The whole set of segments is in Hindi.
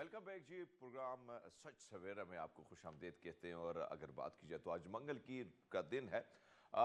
वेलकम बैक जी। प्रोग्राम सच सवेरा में आपको खुशामदीद कहते हैं। और अगर बात की जाए तो आज मंगल की का दिन है।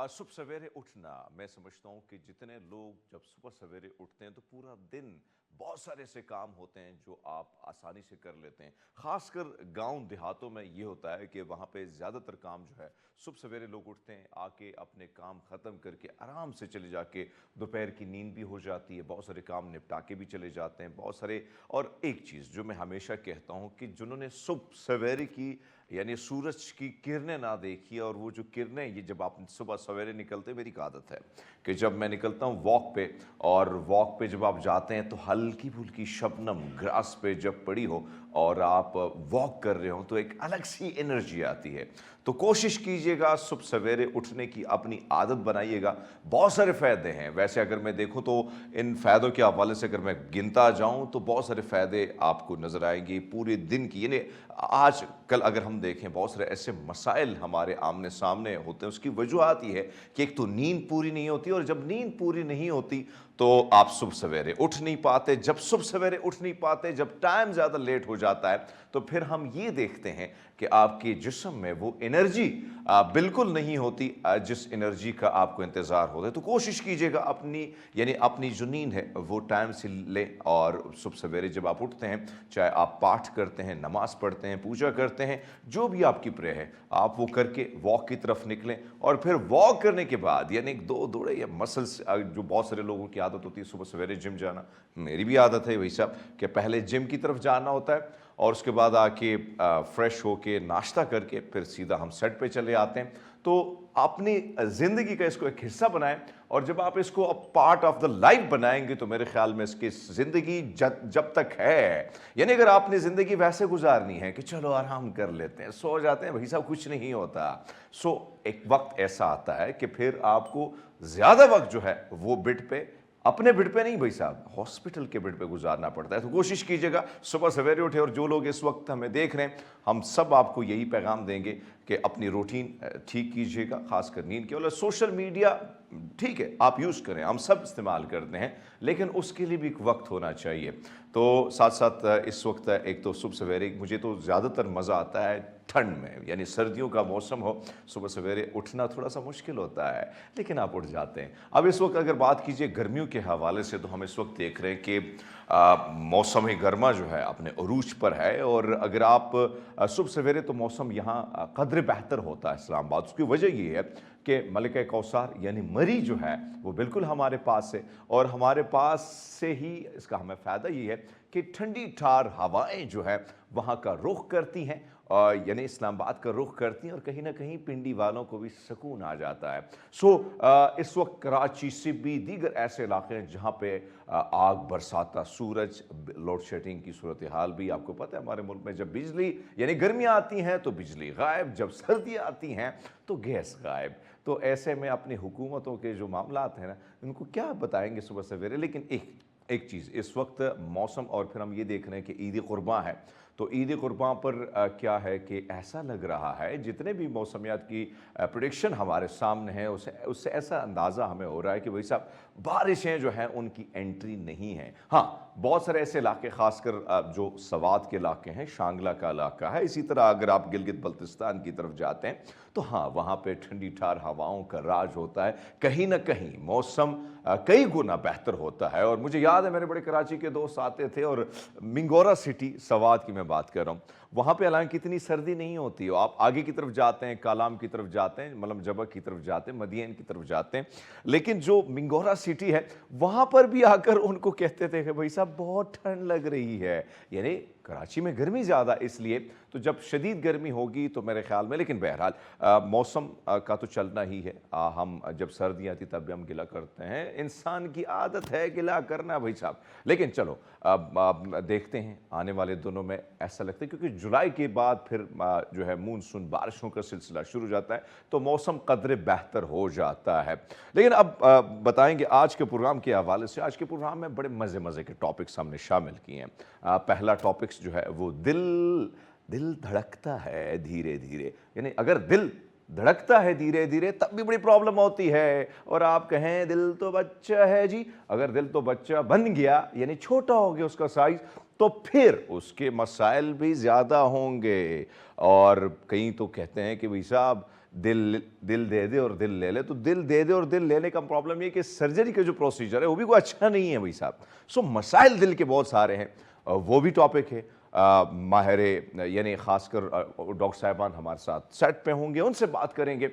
सुबह सवेरे उठना, मैं समझता हूँ कि जितने लोग जब सुबह सवेरे उठते हैं तो पूरा दिन बहुत सारे ऐसे काम होते हैं जो आप आसानी से कर लेते हैं। ख़ासकर गांव देहातों में ये होता है कि वहाँ पे ज़्यादातर काम जो है सुबह सवेरे लोग उठते हैं, आके अपने काम ख़त्म करके आराम से चले जाके दोपहर की नींद भी हो जाती है, बहुत सारे काम निपटा के भी चले जाते हैं बहुत सारे। और एक चीज़ जो मैं हमेशा कहता हूँ कि जिन्होंने सुबह सवेरे की यानी सूरज की किरणें ना देखी, और वो जो किरणें ये जब आप सुबह सवेरे निकलते, मेरी एक आदत है कि जब मैं निकलता हूँ वॉक पे, और वॉक पे जब आप जाते हैं तो हल्की फुल्की शबनम ग्रास पे जब पड़ी हो और आप वॉक कर रहे हो तो एक अलग सी एनर्जी आती है। तो कोशिश कीजिएगा सुबह सवेरे उठने की, अपनी आदत बनाइएगा। बहुत सारे फ़ायदे हैं वैसे, अगर मैं देखूं तो इन फ़ायदों के हवाले से अगर मैं गिनता जाऊं तो बहुत सारे फ़ायदे आपको नज़र आएंगे पूरे दिन की। यानी आज कल अगर हम देखें बहुत सारे ऐसे मसाइल हमारे आमने सामने होते हैं, उसकी वजूहत ये है कि एक तो नींद पूरी नहीं होती, और जब नींद पूरी नहीं होती तो आप सुबह सवेरे उठ नहीं पाते। जब सुबह सवेरे उठ नहीं पाते, जब टाइम ज़्यादा लेट हो जाता है, तो फिर हम ये देखते हैं कि आपके जिस्म में वो एनर्जी बिल्कुल नहीं होती जिस एनर्जी का आपको इंतज़ार होता है। तो कोशिश कीजिएगा अपनी यानी अपनी जो नींद है वो टाइम से लें, और सुबह सवेरे जब आप उठते हैं, चाहे आप पाठ करते हैं, नमाज़ पढ़ते हैं, पूजा करते हैं, जो भी आपकी प्रे है, आप वो करके वॉक की तरफ निकलें। और फिर वॉक करने के बाद यानी दो दौड़े या मसल्स, जो बहुत सारे लोगों की आदत होती है सुबह सवेरे जिम जाना, मेरी भी आदत है वही सब, कि पहले जिम की तरफ जाना होता है और उसके बाद आके फ्रेश होके नाश्ता करके फिर सीधा हम सेट पे चले आते हैं। तो अपनी ज़िंदगी का इसको एक हिस्सा बनाएं, और जब आप इसको अब पार्ट ऑफ द लाइफ बनाएंगे तो मेरे ख्याल में इसकी ज़िंदगी जब तक है, यानी अगर आपने ज़िंदगी वैसे गुजारनी है कि चलो आराम कर लेते हैं, सो जाते हैं, भाई साहब कुछ नहीं होता। सो एक वक्त ऐसा आता है कि फिर आपको ज़्यादा वक्त जो है वो बेड पे, अपने बेड पे नहीं भाई साहब, हॉस्पिटल के बेड पे गुजारना पड़ता है। तो कोशिश कीजिएगा सुबह सवेरे उठे, और जो लोग इस वक्त हमें देख रहे हैं, हम सब आपको यही पैगाम देंगे कि अपनी रूटीन ठीक कीजिएगा, खासकर नींद के। और सोशल मीडिया ठीक है आप यूज़ करें, हम सब इस्तेमाल करते हैं, लेकिन उसके लिए भी एक वक्त होना चाहिए। तो साथ साथ इस वक्त एक तो सुबह सवेरे मुझे तो ज़्यादातर मज़ा आता है ठंड में, यानी सर्दियों का मौसम हो, सुबह सवेरे उठना थोड़ा सा मुश्किल होता है, लेकिन आप उठ जाते हैं। अब इस वक्त अगर बात कीजिए गर्मियों के हवाले से, तो हम इस वक्त देख रहे हैं कि मौसम गर्मा जो है अपने अरूज पर है। और अगर आप सुबह सवेरे, तो मौसम यहाँ कदर बेहतर होता है इस्लामाबाद। उसकी वजह ये है कि मलिका कौसार यानी मरी जो है वो बिल्कुल हमारे पास है, और हमारे पास से ही इसका हमें फ़ायदा ये है कि ठंडी ठार हवाएं जो है वहाँ का रुख करती हैं, यानी इस्लामाबाद का रुख करती हैं, और कहीं ना कहीं पिंडी वालों को भी सुकून आ जाता है। इस वक्त कराची से भी दीगर ऐसे इलाके हैं जहाँ पे आग बरसाता सूरज, लोड शेडिंग की सूरत हाल भी आपको पता है हमारे मुल्क में। जब बिजली यानी गर्मियाँ आती हैं तो बिजली गायब, जब सर्दियाँ आती हैं तो गैस गायब। तो ऐसे में अपनी हुकूमतों के जो मामलात हैं ना, उनको क्या बताएंगे सुबह सवेरे। लेकिन एक चीज़ इस वक्त मौसम, और फिर हम ये देख रहे हैं कि ईद कुर्बान है, तो ईद कुर्बान पर क्या है कि ऐसा लग रहा है, जितने भी मौसमियात की प्रेडिक्शन हमारे सामने है, उससे ऐसा अंदाज़ा हमें हो रहा है कि वही साहब बारिशें जो हैं उनकी एंट्री नहीं है। हाँ, बहुत सारे ऐसे इलाके, खासकर जो सवात के इलाके हैं, शांगला का इलाका है, इसी तरह अगर आप गिलगित बल्तिस्तान की तरफ जाते हैं तो हाँ, वहाँ पे ठंडी ठार हवाओं का राज होता है। कहीं ना कहीं मौसम कई गुना बेहतर होता है। और मुझे याद है मेरे बड़े कराची के दोस्त आते थे, और मिंगोरा सिटी सवात की मैं बात कर रहा हूँ, वहाँ पे हालांकि इतनी सर्दी नहीं होती। आप आगे की तरफ जाते हैं, कालाम की तरफ जाते हैं, मतलब जबक की तरफ जाते हैं, मदीन की तरफ जाते हैं, लेकिन जो मिंगोरा सिटी है वहाँ पर भी आकर उनको कहते थे कि भाई साहब बहुत ठंड लग रही है। यानी कराची में गर्मी ज़्यादा इसलिए, तो जब शदीद गर्मी होगी तो मेरे ख्याल में, लेकिन बहरहाल मौसम का तो चलना ही है। हम जब सर्दी आती तब भी हम गिला करते हैं, इंसान की आदत है गिला करना भाई साहब। लेकिन चलो देखते हैं आने वाले दिनों में, ऐसा लगता है क्योंकि जुलाई के बाद फिर जो है मानसून बारिशों का सिलसिला शुरू हो जाता है, तो मौसम कदरे बेहतर हो जाता है। लेकिन अब बताएंगे आज के प्रोग्राम के हवाले से। आज के प्रोग्राम में बड़े मज़े मज़े के टॉपिक्स हमने शामिल किए हैं। पहला टॉपिक्स जो है वो दिल धड़कता है धीरे धीरे, यानी अगर दिल धड़कता है धीरे धीरे तब भी बड़ी प्रॉब्लम होती है। और आप कहें दिल तो बच्चा है जी, अगर दिल तो बच्चा बन गया यानी छोटा हो गया उसका साइज, तो फिर उसके मसाइल भी ज़्यादा होंगे। और कई तो कहते हैं कि भाई साहब दिल दिल दे दे और दिल ले ले, तो दिल दे दे और दिल लेने का प्रॉब्लम ये कि सर्जरी का जो प्रोसीजर है वो भी कोई अच्छा नहीं है भाई साहब। सो मसाइल दिल के बहुत सारे हैं, वो भी टॉपिक है। माहिर यानी ख़ासकर डॉक्टर साहिबान हमारे साथ सेट पे होंगे, उनसे बात करेंगे।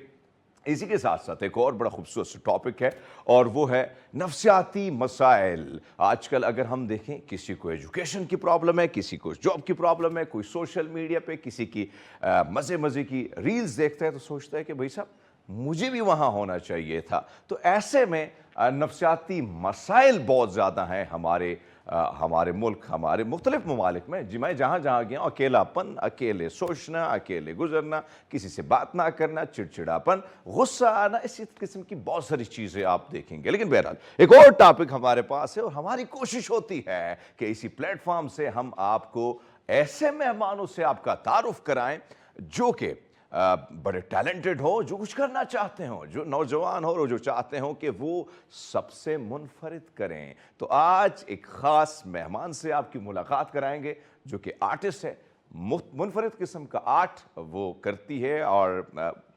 इसी के साथ साथ एक और बड़ा खूबसूरत टॉपिक है और वो है नफ्सियाती मसाइल। आजकल अगर हम देखें, किसी को एजुकेशन की प्रॉब्लम है, किसी को जॉब की प्रॉब्लम है, कोई सोशल मीडिया पे किसी की मज़े मज़े की रील्स देखता है तो सोचता है कि भाई साहब मुझे भी वहाँ होना चाहिए था। तो ऐसे में नफ्सियाती मसाइल बहुत ज़्यादा हैं हमारे मुल्क, हमारे मुख्तलिफ ममालिक में। जी मैं जहाँ जहाँ गया, अकेलापन, अकेले सोचना, अकेले गुजरना, किसी से बात ना करना, चिड़चिड़ापन, गुस्सा आना, इसी किस्म की बहुत सारी चीज़ें आप देखेंगे। लेकिन बहरहाल एक और टॉपिक हमारे पास है और हमारी कोशिश होती है कि इसी प्लेटफॉर्म से हम आपको ऐसे मेहमानों से आपका तारुफ कराएं जो कि बड़े टैलेंटेड हो, जो कुछ करना चाहते हो, जो नौजवान हो और जो चाहते हो कि वो सबसे मुनफरिद करें। तो आज एक ख़ास मेहमान से आपकी मुलाकात कराएंगे जो कि आर्टिस्ट है, मुनफरिद किस्म का आर्ट वो करती है और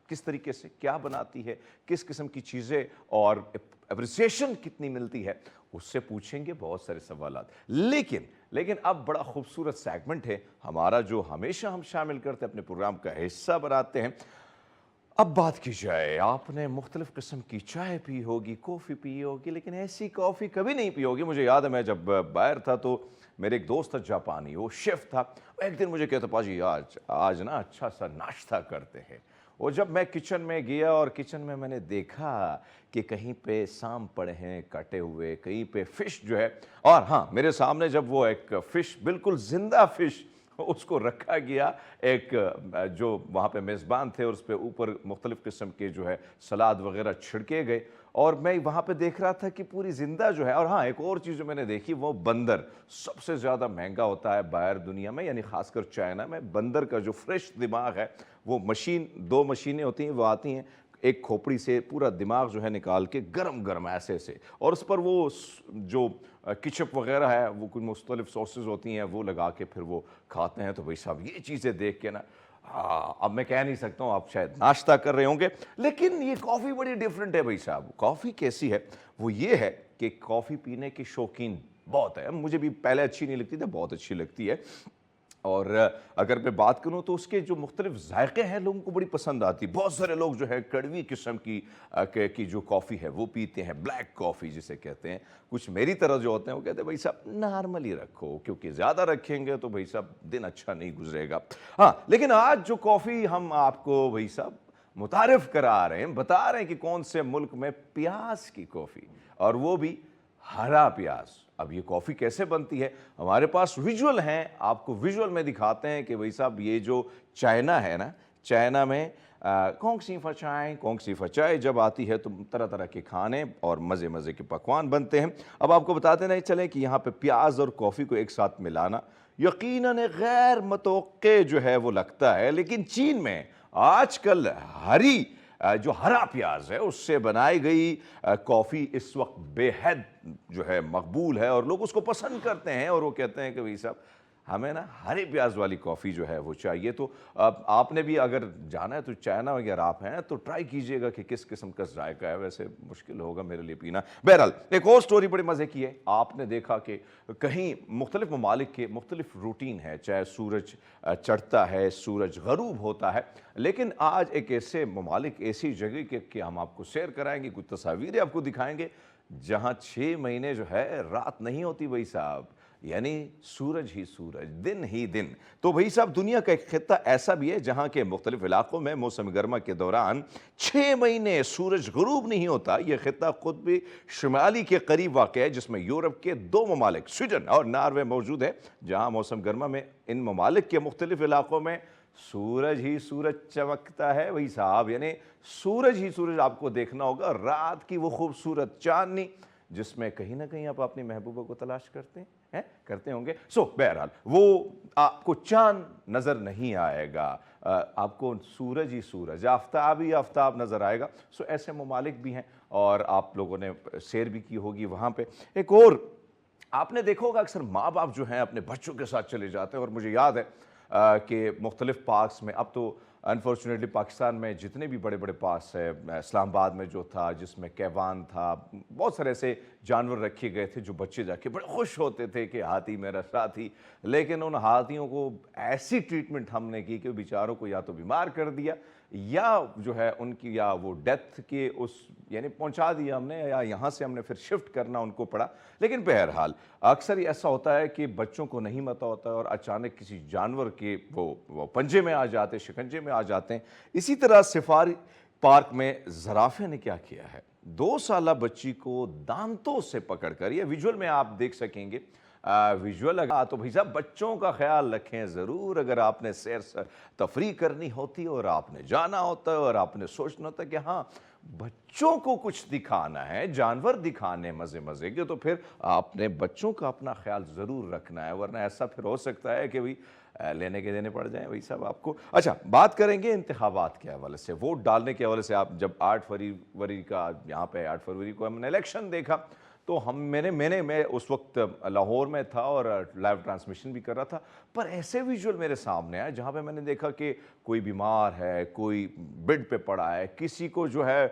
किस तरीके से क्या बनाती है, किस किस्म की चीज़ें और अप्रिसिएशन कितनी मिलती है, उससे पूछेंगे बहुत सारे सवालात। लेकिन अब बड़ा खूबसूरत सेगमेंट है हमारा जो हमेशा हम शामिल करते हैं, अपने प्रोग्राम का हिस्सा बनाते हैं। अब बात की जाए, आपने मुख्तलिफ किस्म की चाय पी होगी, कॉफ़ी पी होगी, लेकिन ऐसी कॉफ़ी कभी नहीं पी होगी। मुझे याद है मैं जब बाहर था तो मेरे एक दोस्त था जापानी, वो शेफ़ था। एक दिन मुझे कहता पाजी आज ना अच्छा सा नाश्ता करते हैं। और जब मैं किचन में गया और किचन में मैंने देखा कि कहीं पे साम पड़े हैं कटे हुए, कहीं पे फ़िश जो है, और हाँ मेरे सामने जब वो एक फ़िश, बिल्कुल ज़िंदा फ़िश उसको रखा गया, एक जो वहाँ पे मेज़बान थे और उस पे ऊपर मुख्तलिफ़ किस्म के जो है सलाद वग़ैरह छिड़के गए और मैं वहाँ पे देख रहा था कि पूरी ज़िंदा जो है। और हाँ एक और चीज़ जो मैंने देखी, वो बंदर सबसे ज़्यादा महंगा होता है बाहर दुनिया में, यानी ख़ासकर चाइना में। बंदर का जो फ्रेश दिमाग है, वो मशीन, 2 मशीनें होती हैं, वो आती हैं, एक खोपड़ी से पूरा दिमाग जो है निकाल के गरम गरम ऐसे से, और उस पर वो जो केचप वगैरह है, वो कुछ मुख्तलिफ सॉसेज होती हैं, वो लगा के फिर वो खाते हैं। तो भाई साहब ये चीज़ें देख के ना, हाँ अब मैं कह नहीं सकता हूँ आप शायद नाश्ता कर रहे होंगे, लेकिन ये कॉफ़ी बड़ी डिफरेंट है भाई साहब। कॉफ़ी कैसी है, वो ये है कि कॉफ़ी पीने के शौकीन बहुत है। मुझे भी पहले अच्छी नहीं लगती थी, बहुत अच्छी लगती है। और अगर मैं बात करूं तो उसके जो मुख्तलिफ जायके हैं लोगों को बड़ी पसंद आती। बहुत सारे लोग जो है कड़वी किस्म की जो कॉफ़ी है वो पीते हैं, ब्लैक कॉफ़ी जिसे कहते हैं। कुछ मेरी तरह जो होते हैं वो कहते हैं भाई साहब नॉर्मली रखो, क्योंकि ज़्यादा रखेंगे तो भाई साहब दिन अच्छा नहीं गुजरेगा। हाँ लेकिन आज जो कॉफ़ी हम आपको भाई साहब मुतारिफ करा रहे हैं, बता रहे हैं कि कौन से मुल्क में प्याज की कॉफ़ी, और वो भी हरा प्याज। अब ये कॉफ़ी कैसे बनती है, हमारे पास विजुअल हैं, आपको विजुअल में दिखाते हैं कि भाई साहब ये जो चाइना है ना, चाइना में कौन सी फचाई जब आती है तो तरह तरह के खाने और मज़े मज़े के पकवान बनते हैं। अब आपको बताते नहीं चले कि यहाँ पे प्याज और कॉफ़ी को एक साथ मिलाना यकीनन गैर मतवक्के जो है वो लगता है, लेकिन चीन में आजकल जो हरा प्याज है उससे बनाई गई कॉफ़ी इस वक्त बेहद जो है मकबूल है और लोग उसको पसंद करते हैं। और वो कहते हैं कि भाई साहब हमें ना हरे प्याज वाली कॉफ़ी जो है वो चाहिए। तो आपने भी अगर जाना है तो चाइना अगर आप हैं तो ट्राई कीजिएगा कि किस किस्म का जायका है। वैसे मुश्किल होगा मेरे लिए पीना। बहरहाल एक और स्टोरी बड़े मज़े की है। आपने देखा कि कहीं मुख्तलिफ ममालिक के मुख्तलिफ रूटीन है, चाहे सूरज चढ़ता है, सूरज गरूब होता है, लेकिन आज एक ऐसे ममालिक, ऐसी जगह के हम आपको शेयर कराएंगे, कुछ तस्वीरें आपको दिखाएंगे जहाँ 6 महीने जो है रात नहीं होती भाई साहब, यानी सूरज ही सूरज, दिन ही दिन। तो भाई साहब दुनिया का एक खित्ता ऐसा भी है जहां के मुख्तलिफ इलाकों में मौसम गर्मा के दौरान 6 महीने सूरज गुरूब नहीं होता। यह खित्ता खुद भी शुमाली के करीब वाक़ है, जिसमें यूरोप के 2 ममालिक स्वीडन और नॉर्वे मौजूद है, जहां मौसम गर्मा में इन ममालिक के मुख्तलिफ इलाकों में सूरज ही सूरज चमकता है भाई साहब। यानी सूरज ही सूरज आपको देखना होगा, रात की वो खूबसूरत चांदनी जिसमें कहीं ना कहीं आप अपनी महबूबा को तलाश करते हैं, करते होंगे। बहरहाल वो आपको चांद नज़र नहीं आएगा, आपको सूरज ही सूरज, आफ्ताब ही आफ्ताब नज़र आएगा। ऐसे ममालिक भी हैं और आप लोगों ने सैर भी की होगी वहाँ पे। एक और आपने देखा होगा अक्सर माँ बाप जो हैं अपने बच्चों के साथ चले जाते हैं, और मुझे याद है कि मुख्तलिफ पार्क्स में, अब तो अनफॉर्चुनेटली पाकिस्तान में जितने भी बड़े बड़े पार्क्स है, इस्लामाबाद में जो था जिसमें कैवान था, बहुत सारे ऐसे जानवर रखे गए थे जो बच्चे जाके बड़े खुश होते थे कि हाथी मेरा साथी। लेकिन उन हाथियों को ऐसी ट्रीटमेंट हमने की कि बेचारों को या तो बीमार कर दिया, या जो है उनकी या वो डेथ के उस यानी पहुंचा दिया हमने, या यहाँ से हमने फिर शिफ्ट करना उनको पड़ा। लेकिन बहरहाल अक्सर ये ऐसा होता है कि बच्चों को नहीं पता होता है और अचानक किसी जानवर के वो पंजे में आ जाते, शिकंजे में आ जाते हैं। इसी तरह सफारी पार्क में ज़राफ़े ने क्या किया है, 2 साला बच्ची को दांतों से पकड़कर, ये विजुअल में आप देख सकेंगे, विजुअल लगा तो भाई साहब बच्चों का ख्याल रखें ज़रूर। अगर आपने सैर तफरी करनी होती है और आपने जाना होता है और आपने सोचना होता है कि हाँ बच्चों को कुछ दिखाना है, जानवर दिखाने मज़े मज़े के, तो फिर आपने बच्चों का अपना ख्याल ज़रूर रखना है, वरना ऐसा फिर हो सकता है कि भाई लेने के देने पड़ जाएं भाई साहब आपको। अच्छा, बात करेंगे इंतखाबात के हवाले से, वोट डालने के हवाले से। आप जब 8 फरवरी का यहाँ पे 8 फरवरी को हमने इलेक्शन देखा, तो मैं उस वक्त लाहौर में था और लाइव ट्रांसमिशन भी कर रहा था, पर ऐसे विजुअल मेरे सामने आए जहाँ पे मैंने देखा कि कोई बीमार है, कोई बेड पे पड़ा है, किसी को जो है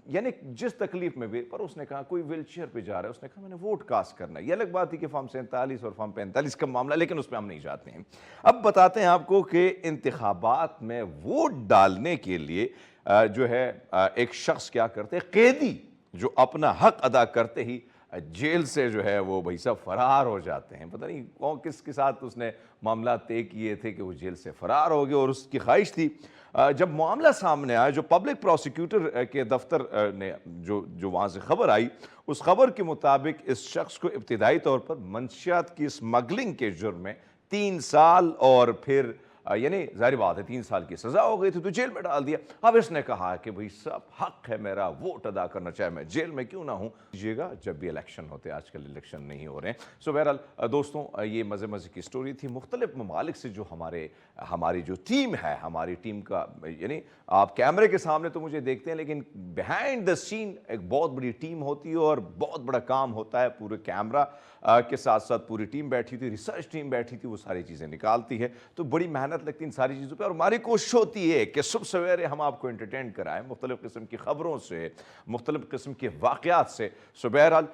यानी जिस तकलीफ में भी, पर उसने कहा कोई व्हीलचेयर पे जा रहा है, उसने कहा मैंने वोट कास्ट करना है। ये अलग बात थी कि फॉर्म 47 और फॉर्म 45 का मामला, लेकिन उसमें हम नहीं जाते हैं। अब बताते हैं आपको कि इंतखाबात में वोट डालने के लिए जो है एक शख्स क्या करते हैं, कैदी जो अपना हक अदा करते ही जेल से जो है वो भाई साहब फरार हो जाते हैं। पता नहीं कौन किसके साथ उसने मामला तय किए थे कि वो जेल से फरार हो गए, और उसकी ख्वाहिश थी जब मामला सामने आया, जो पब्लिक प्रोसिक्यूटर के दफ्तर ने जो वहाँ से खबर आई, उस खबर के मुताबिक इस शख्स को इब्तिदाई तौर पर मंशियात की स्मगलिंग के जुर्म में 3 साल और फिर यानी जाहिर बात है 3 साल की सजा हो गई थी, तो जेल में डाल दिया। अब इसने कहा कि भाई सब हक है मेरा वोट अदा करना, चाहे मैं जेल में क्यों ना हूं। दीजिएगा जब भी इलेक्शन होते हैं, आजकल इलेक्शन नहीं हो रहे हैं। सो बहरहाल दोस्तों, ये मज़े मज़े की स्टोरी थी। मुख्तलिफ ममालिक से जो हमारी जो टीम है, हमारी टीम का यानी आप कैमरे के सामने तो मुझे देखते हैं, लेकिन बिहाइंड द सीन एक बहुत बड़ी टीम होती है और बहुत बड़ा काम होता है। पूरे कैमरा के साथ साथ पूरी टीम बैठी थी, रिसर्च टीम बैठी थी, वो सारी चीज़ें निकालती है, तो बड़ी मेहनत लगती है इन सारी चीज़ों पे। और हमारी कोशिश होती है कि सुबह सवेरे हम आपको एंटरटेन कराएं मुख्तलिफ़ किस्म की ख़बरों से, मुख्तलिफ़ किस्म के वाक़यात से। सो बहरहाल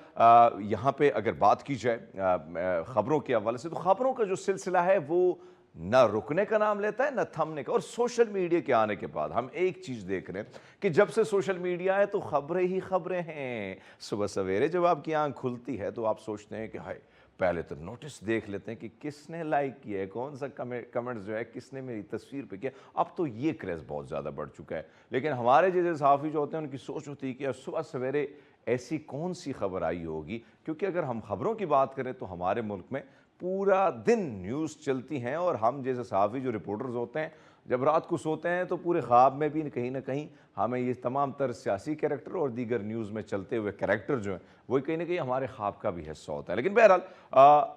यहाँ पे अगर बात की जाए ख़बरों के हवाले से, तो ख़बरों का जो सिलसिला है वो न रुकने का नाम लेता है, न थमने का। और सोशल मीडिया के आने के बाद हम एक चीज़ देख रहे हैं कि जब से सोशल मीडिया है तो ख़बरें ही ख़बरें हैं। सुबह सवेरे जब आपकी आंख खुलती है तो आप सोचते हैं कि हाय, पहले तो नोटिस देख लेते हैं कि किसने लाइक किया है, कौन सा कमेंट्स जो है किसने मेरी तस्वीर पे किया। अब तो ये क्रेज़ बहुत ज़्यादा बढ़ चुका है। लेकिन हमारे जैसे सहाफ़ी जो होते हैं उनकी सोच होती है कि सुबह सवेरे ऐसी कौन सी खबर आई होगी, क्योंकि अगर हम खबरों की बात करें तो हमारे मुल्क में पूरा दिन न्यूज़ चलती हैं, और हम जैसे सहाफ़ी जो रिपोर्टर्स होते हैं जब रात को सोते हैं तो पूरे ख्वाब में भी कहीं ना कहीं हमें ये तमाम तर सियासी कैरेक्टर और दीगर न्यूज़ में चलते हुए कैरेक्टर जो हैं वही कहीं ना कहीं हमारे ख्वाब का भी हिस्सा होता है। लेकिन बहरहाल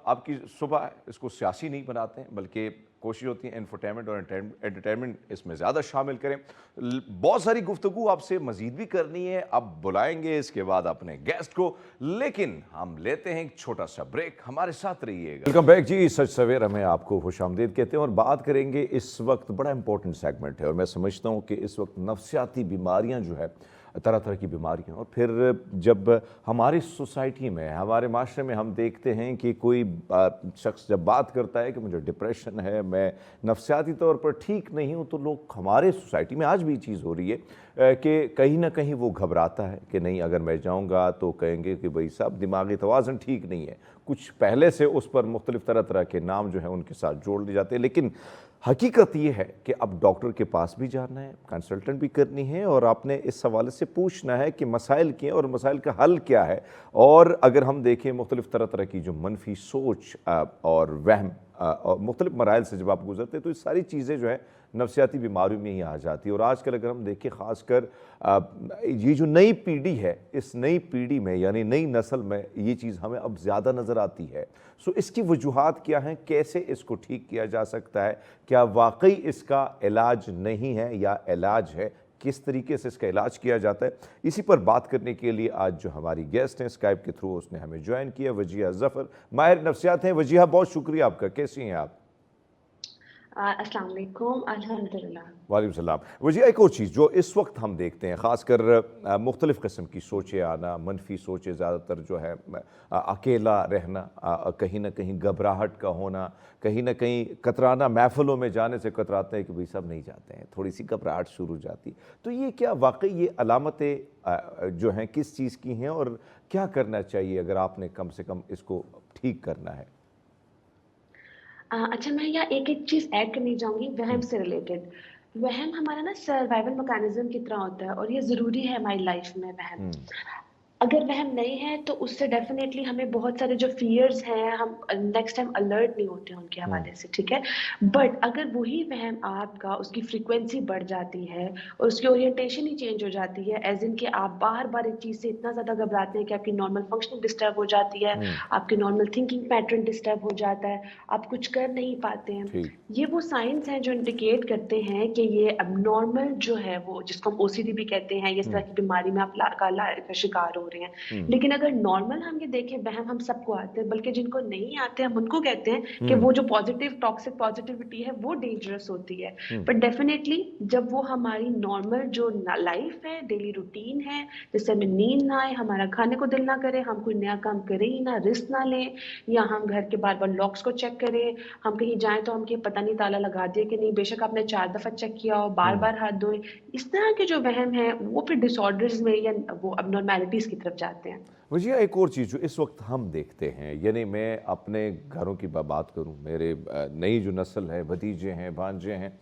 आपकी सुबह इसको सियासी नहीं बनाते हैं, बल्कि कोशिश होती है इंफरटेनमेंट और एंटरटेनमेंट इसमें ज़्यादा शामिल करें। बहुत सारी गुफ्तगू आपसे मज़ीद भी करनी है, अब बुलाएंगे इसके बाद अपने गेस्ट को, लेकिन हम लेते हैं एक छोटा सा ब्रेक। हमारे साथ रहिएगा। वेलकम बैक जी, सच सवेरा में आपको खुशामदीद कहते हैं और बात करेंगे। इस वक्त बड़ा इंपॉर्टेंट सेगमेंट है और मैं समझता हूँ कि इस वक्त नफ्सियाती बीमारियाँ जो है, तरह तरह की बीमारियाँ, और फिर जब हमारी सोसाइटी में, हमारे माशरे में हम देखते हैं कि कोई शख्स जब बात करता है कि मुझे डिप्रेशन है, मैं नफ्सियाती तौर पर ठीक नहीं हूँ, तो लोग, हमारे सोसाइटी में आज भी चीज़ हो रही है कि कहीं ना कहीं वो घबराता है कि नहीं अगर मैं जाऊँगा तो कहेंगे कि भाई साहब दिमागी तवाज़ुन ठीक नहीं है। कुछ पहले से उस पर मुख्तलिफ तरह तरह के नाम जो है उनके साथ जोड़ लिए जाते हैं। लेकिन हकीकत ये है कि अब डॉक्टर के पास भी जाना है, कंसल्टेंट भी करनी है, और आपने इस हवाले से पूछना है कि मसाइल क्या हैं और मसाइल का हल क्या है। और अगर हम देखें मुख्तलिफ तरह तरह की जो मनफी सोच और वहम और मुख्तलिफ मराइल से जब आप गुजरते हैं तो ये सारी चीज़ें जो है नफ्सियाती बीमारियों में ही आ जाती है। और आजकल अगर हम देखें ख़ासकर ये जो नई पीढ़ी है, इस नई पीढ़ी में यानी नई नस्ल में ये चीज़ हमें अब ज़्यादा नज़र आती है। सो इसकी वजूहात क्या हैं, कैसे इसको ठीक किया जा सकता है, क्या वाकई इसका इलाज नहीं है या इलाज है, किस तरीके से इसका इलाज किया जाता है, इसी पर बात करने के लिए आज जो हमारी गेस्ट हैं स्काइप के थ्रू उसने हमें ज्वाइन किया, वजीहा ज़फ़र माहिर नफ्सियात हैं। वजीहा, बहुत शुक्रिया आपका, कैसी हैं आप? अस्सलाम वालेकुम, अल्हम्दुलिल्लाह। वालेकुम सलाम। वजीहा, एक और चीज़ जो इस वक्त हम देखते हैं, ख़ासकर मुख्तलिफ़ किस्म की सोचें आना, मनफी सोचें ज़्यादातर जो है, अकेला रहना, कहीं ना कहीं घबराहट का होना, कहीं ना कहीं कतराना, महफ़िलों में जाने से कतराते हैं कि भाई सब नहीं जाते हैं, थोड़ी सी घबराहट शुरू हो जाती। तो ये क्या वाकई ये अलामतें जो हैं किस चीज़ की हैं और क्या करना चाहिए अगर आपने कम से कम इसको ठीक करना है? अच्छा, मैं यहाँ एक-एक चीज़ ऐड करनी चाहूँगी वहम हम्म, से रिलेटेड। वहम हमारा ना सर्वाइवल मैकेनिज़्म की तरह होता है और ये ज़रूरी है हमारी लाइफ़ में वहम। हम्म, अगर वहम नहीं है तो उससे डेफ़िनेटली हमें बहुत सारे जो फ़ियर्स हैं, हम नेक्स्ट टाइम अलर्ट नहीं होते उनके हम्म, हवाले से, ठीक है? बट अगर वही वहम आपका उसकी फ्रीक्वेंसी बढ़ जाती है और उसकी ओरिएंटेशन ही चेंज हो जाती है, एज़ इन कि आप बार-बार एक चीज़ से इतना ज़्यादा घबराते हैं कि आपकी नॉर्मल फंक्शनिंग डिस्टर्ब हो जाती है, हम्म, आपकी नॉर्मल थिंकिंग पैटर्न डिस्टर्ब हो जाता है, आप कुछ कर नहीं पाते हैं। ठीक। ये वो साइन्स हैं जो इंडिकेट करते हैं कि ये अबनॉर्मल जो है वो जिसको हम ओसीडी भी कहते हैं, इस तरह हम्म, की बीमारी में आप का शिकार हो रहे हैं। हम्म, लेकिन अगर नॉर्मल हम ये देखें वहम हम सबको आते हैं, बल्कि जिनको नहीं आते हम उनको कहते हैं कि हम्म, वो जो पॉजिटिव टॉक्सिक पॉजिटिविटी है वो डेंजरस होती है। हम्म, बट डेफिनेटली जब वो हमारी नॉर्मल जो लाइफ है, डेली रूटीन है, जिससे हमें नींद ना आए, हमारा खाने को दिल ना करे, हम कोई नया काम करें ही ना, रिस्क ना लें, या हम घर के बार बार लॉक्स को चेक करें, हम कहीं जाएं तो हम कि पता नहीं ताला लगा दिया कि नहीं, बेशक आपने 4 दफा चेक किया हो, बार हम्म। बार हाथ धोए, इस तरह के जो वहम है वो फिर डिसऑर्डर्स में या वो अबनॉर्मेलिटीज की तरफ जाते हैं। वजिया, एक और चीज़ जो इस वक्त हम देखते हैं, यानी मैं अपने घरों की बात करूं, मेरे नई जो नस्ल है, भतीजे हैं, भांजे हैं,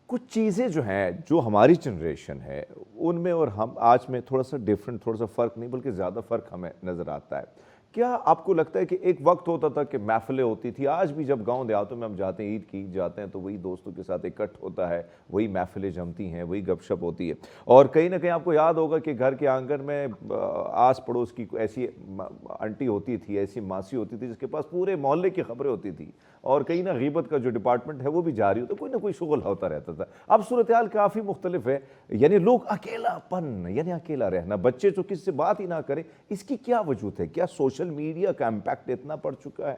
कुछ चीज़ें जो हैं जो हमारी जनरेशन है उनमें और हम आज में थोड़ा सा डिफरेंट, थोड़ा सा फ़र्क नहीं बल्कि ज़्यादा फ़र्क हमें नज़र आता है। क्या आपको लगता है कि एक वक्त होता था कि महफ़िलें होती थी, आज भी जब गांव देहातों में हम जाते हैं, ईद की ईद जाते हैं तो वही दोस्तों के साथ इकट्ठ होता है, वही महफ़िलें जमती हैं, वही गपशप होती है। और कहीं ना कहीं आपको याद होगा कि घर के आंगन में आस पड़ोस की कोई ऐसी आंटी होती थी, ऐसी मासी होती थी जिसके पास पूरे मोहल्ले की खबरें होती थी, और कहीं ना गीबत का जो डिपार्टमेंट है वो भी जारी होता, कोई ना कोई शुगल होता रहता था। अब सूरत हाल काफ़ी मुख्तलिफ है, यानी लोग अकेलापन, यानी अकेला रहना, बच्चे तो किसी से बात ही ना करें, इसकी क्या वजूद है? क्या सोशल मीडिया का इम्पैक्ट इतना पड़ चुका है?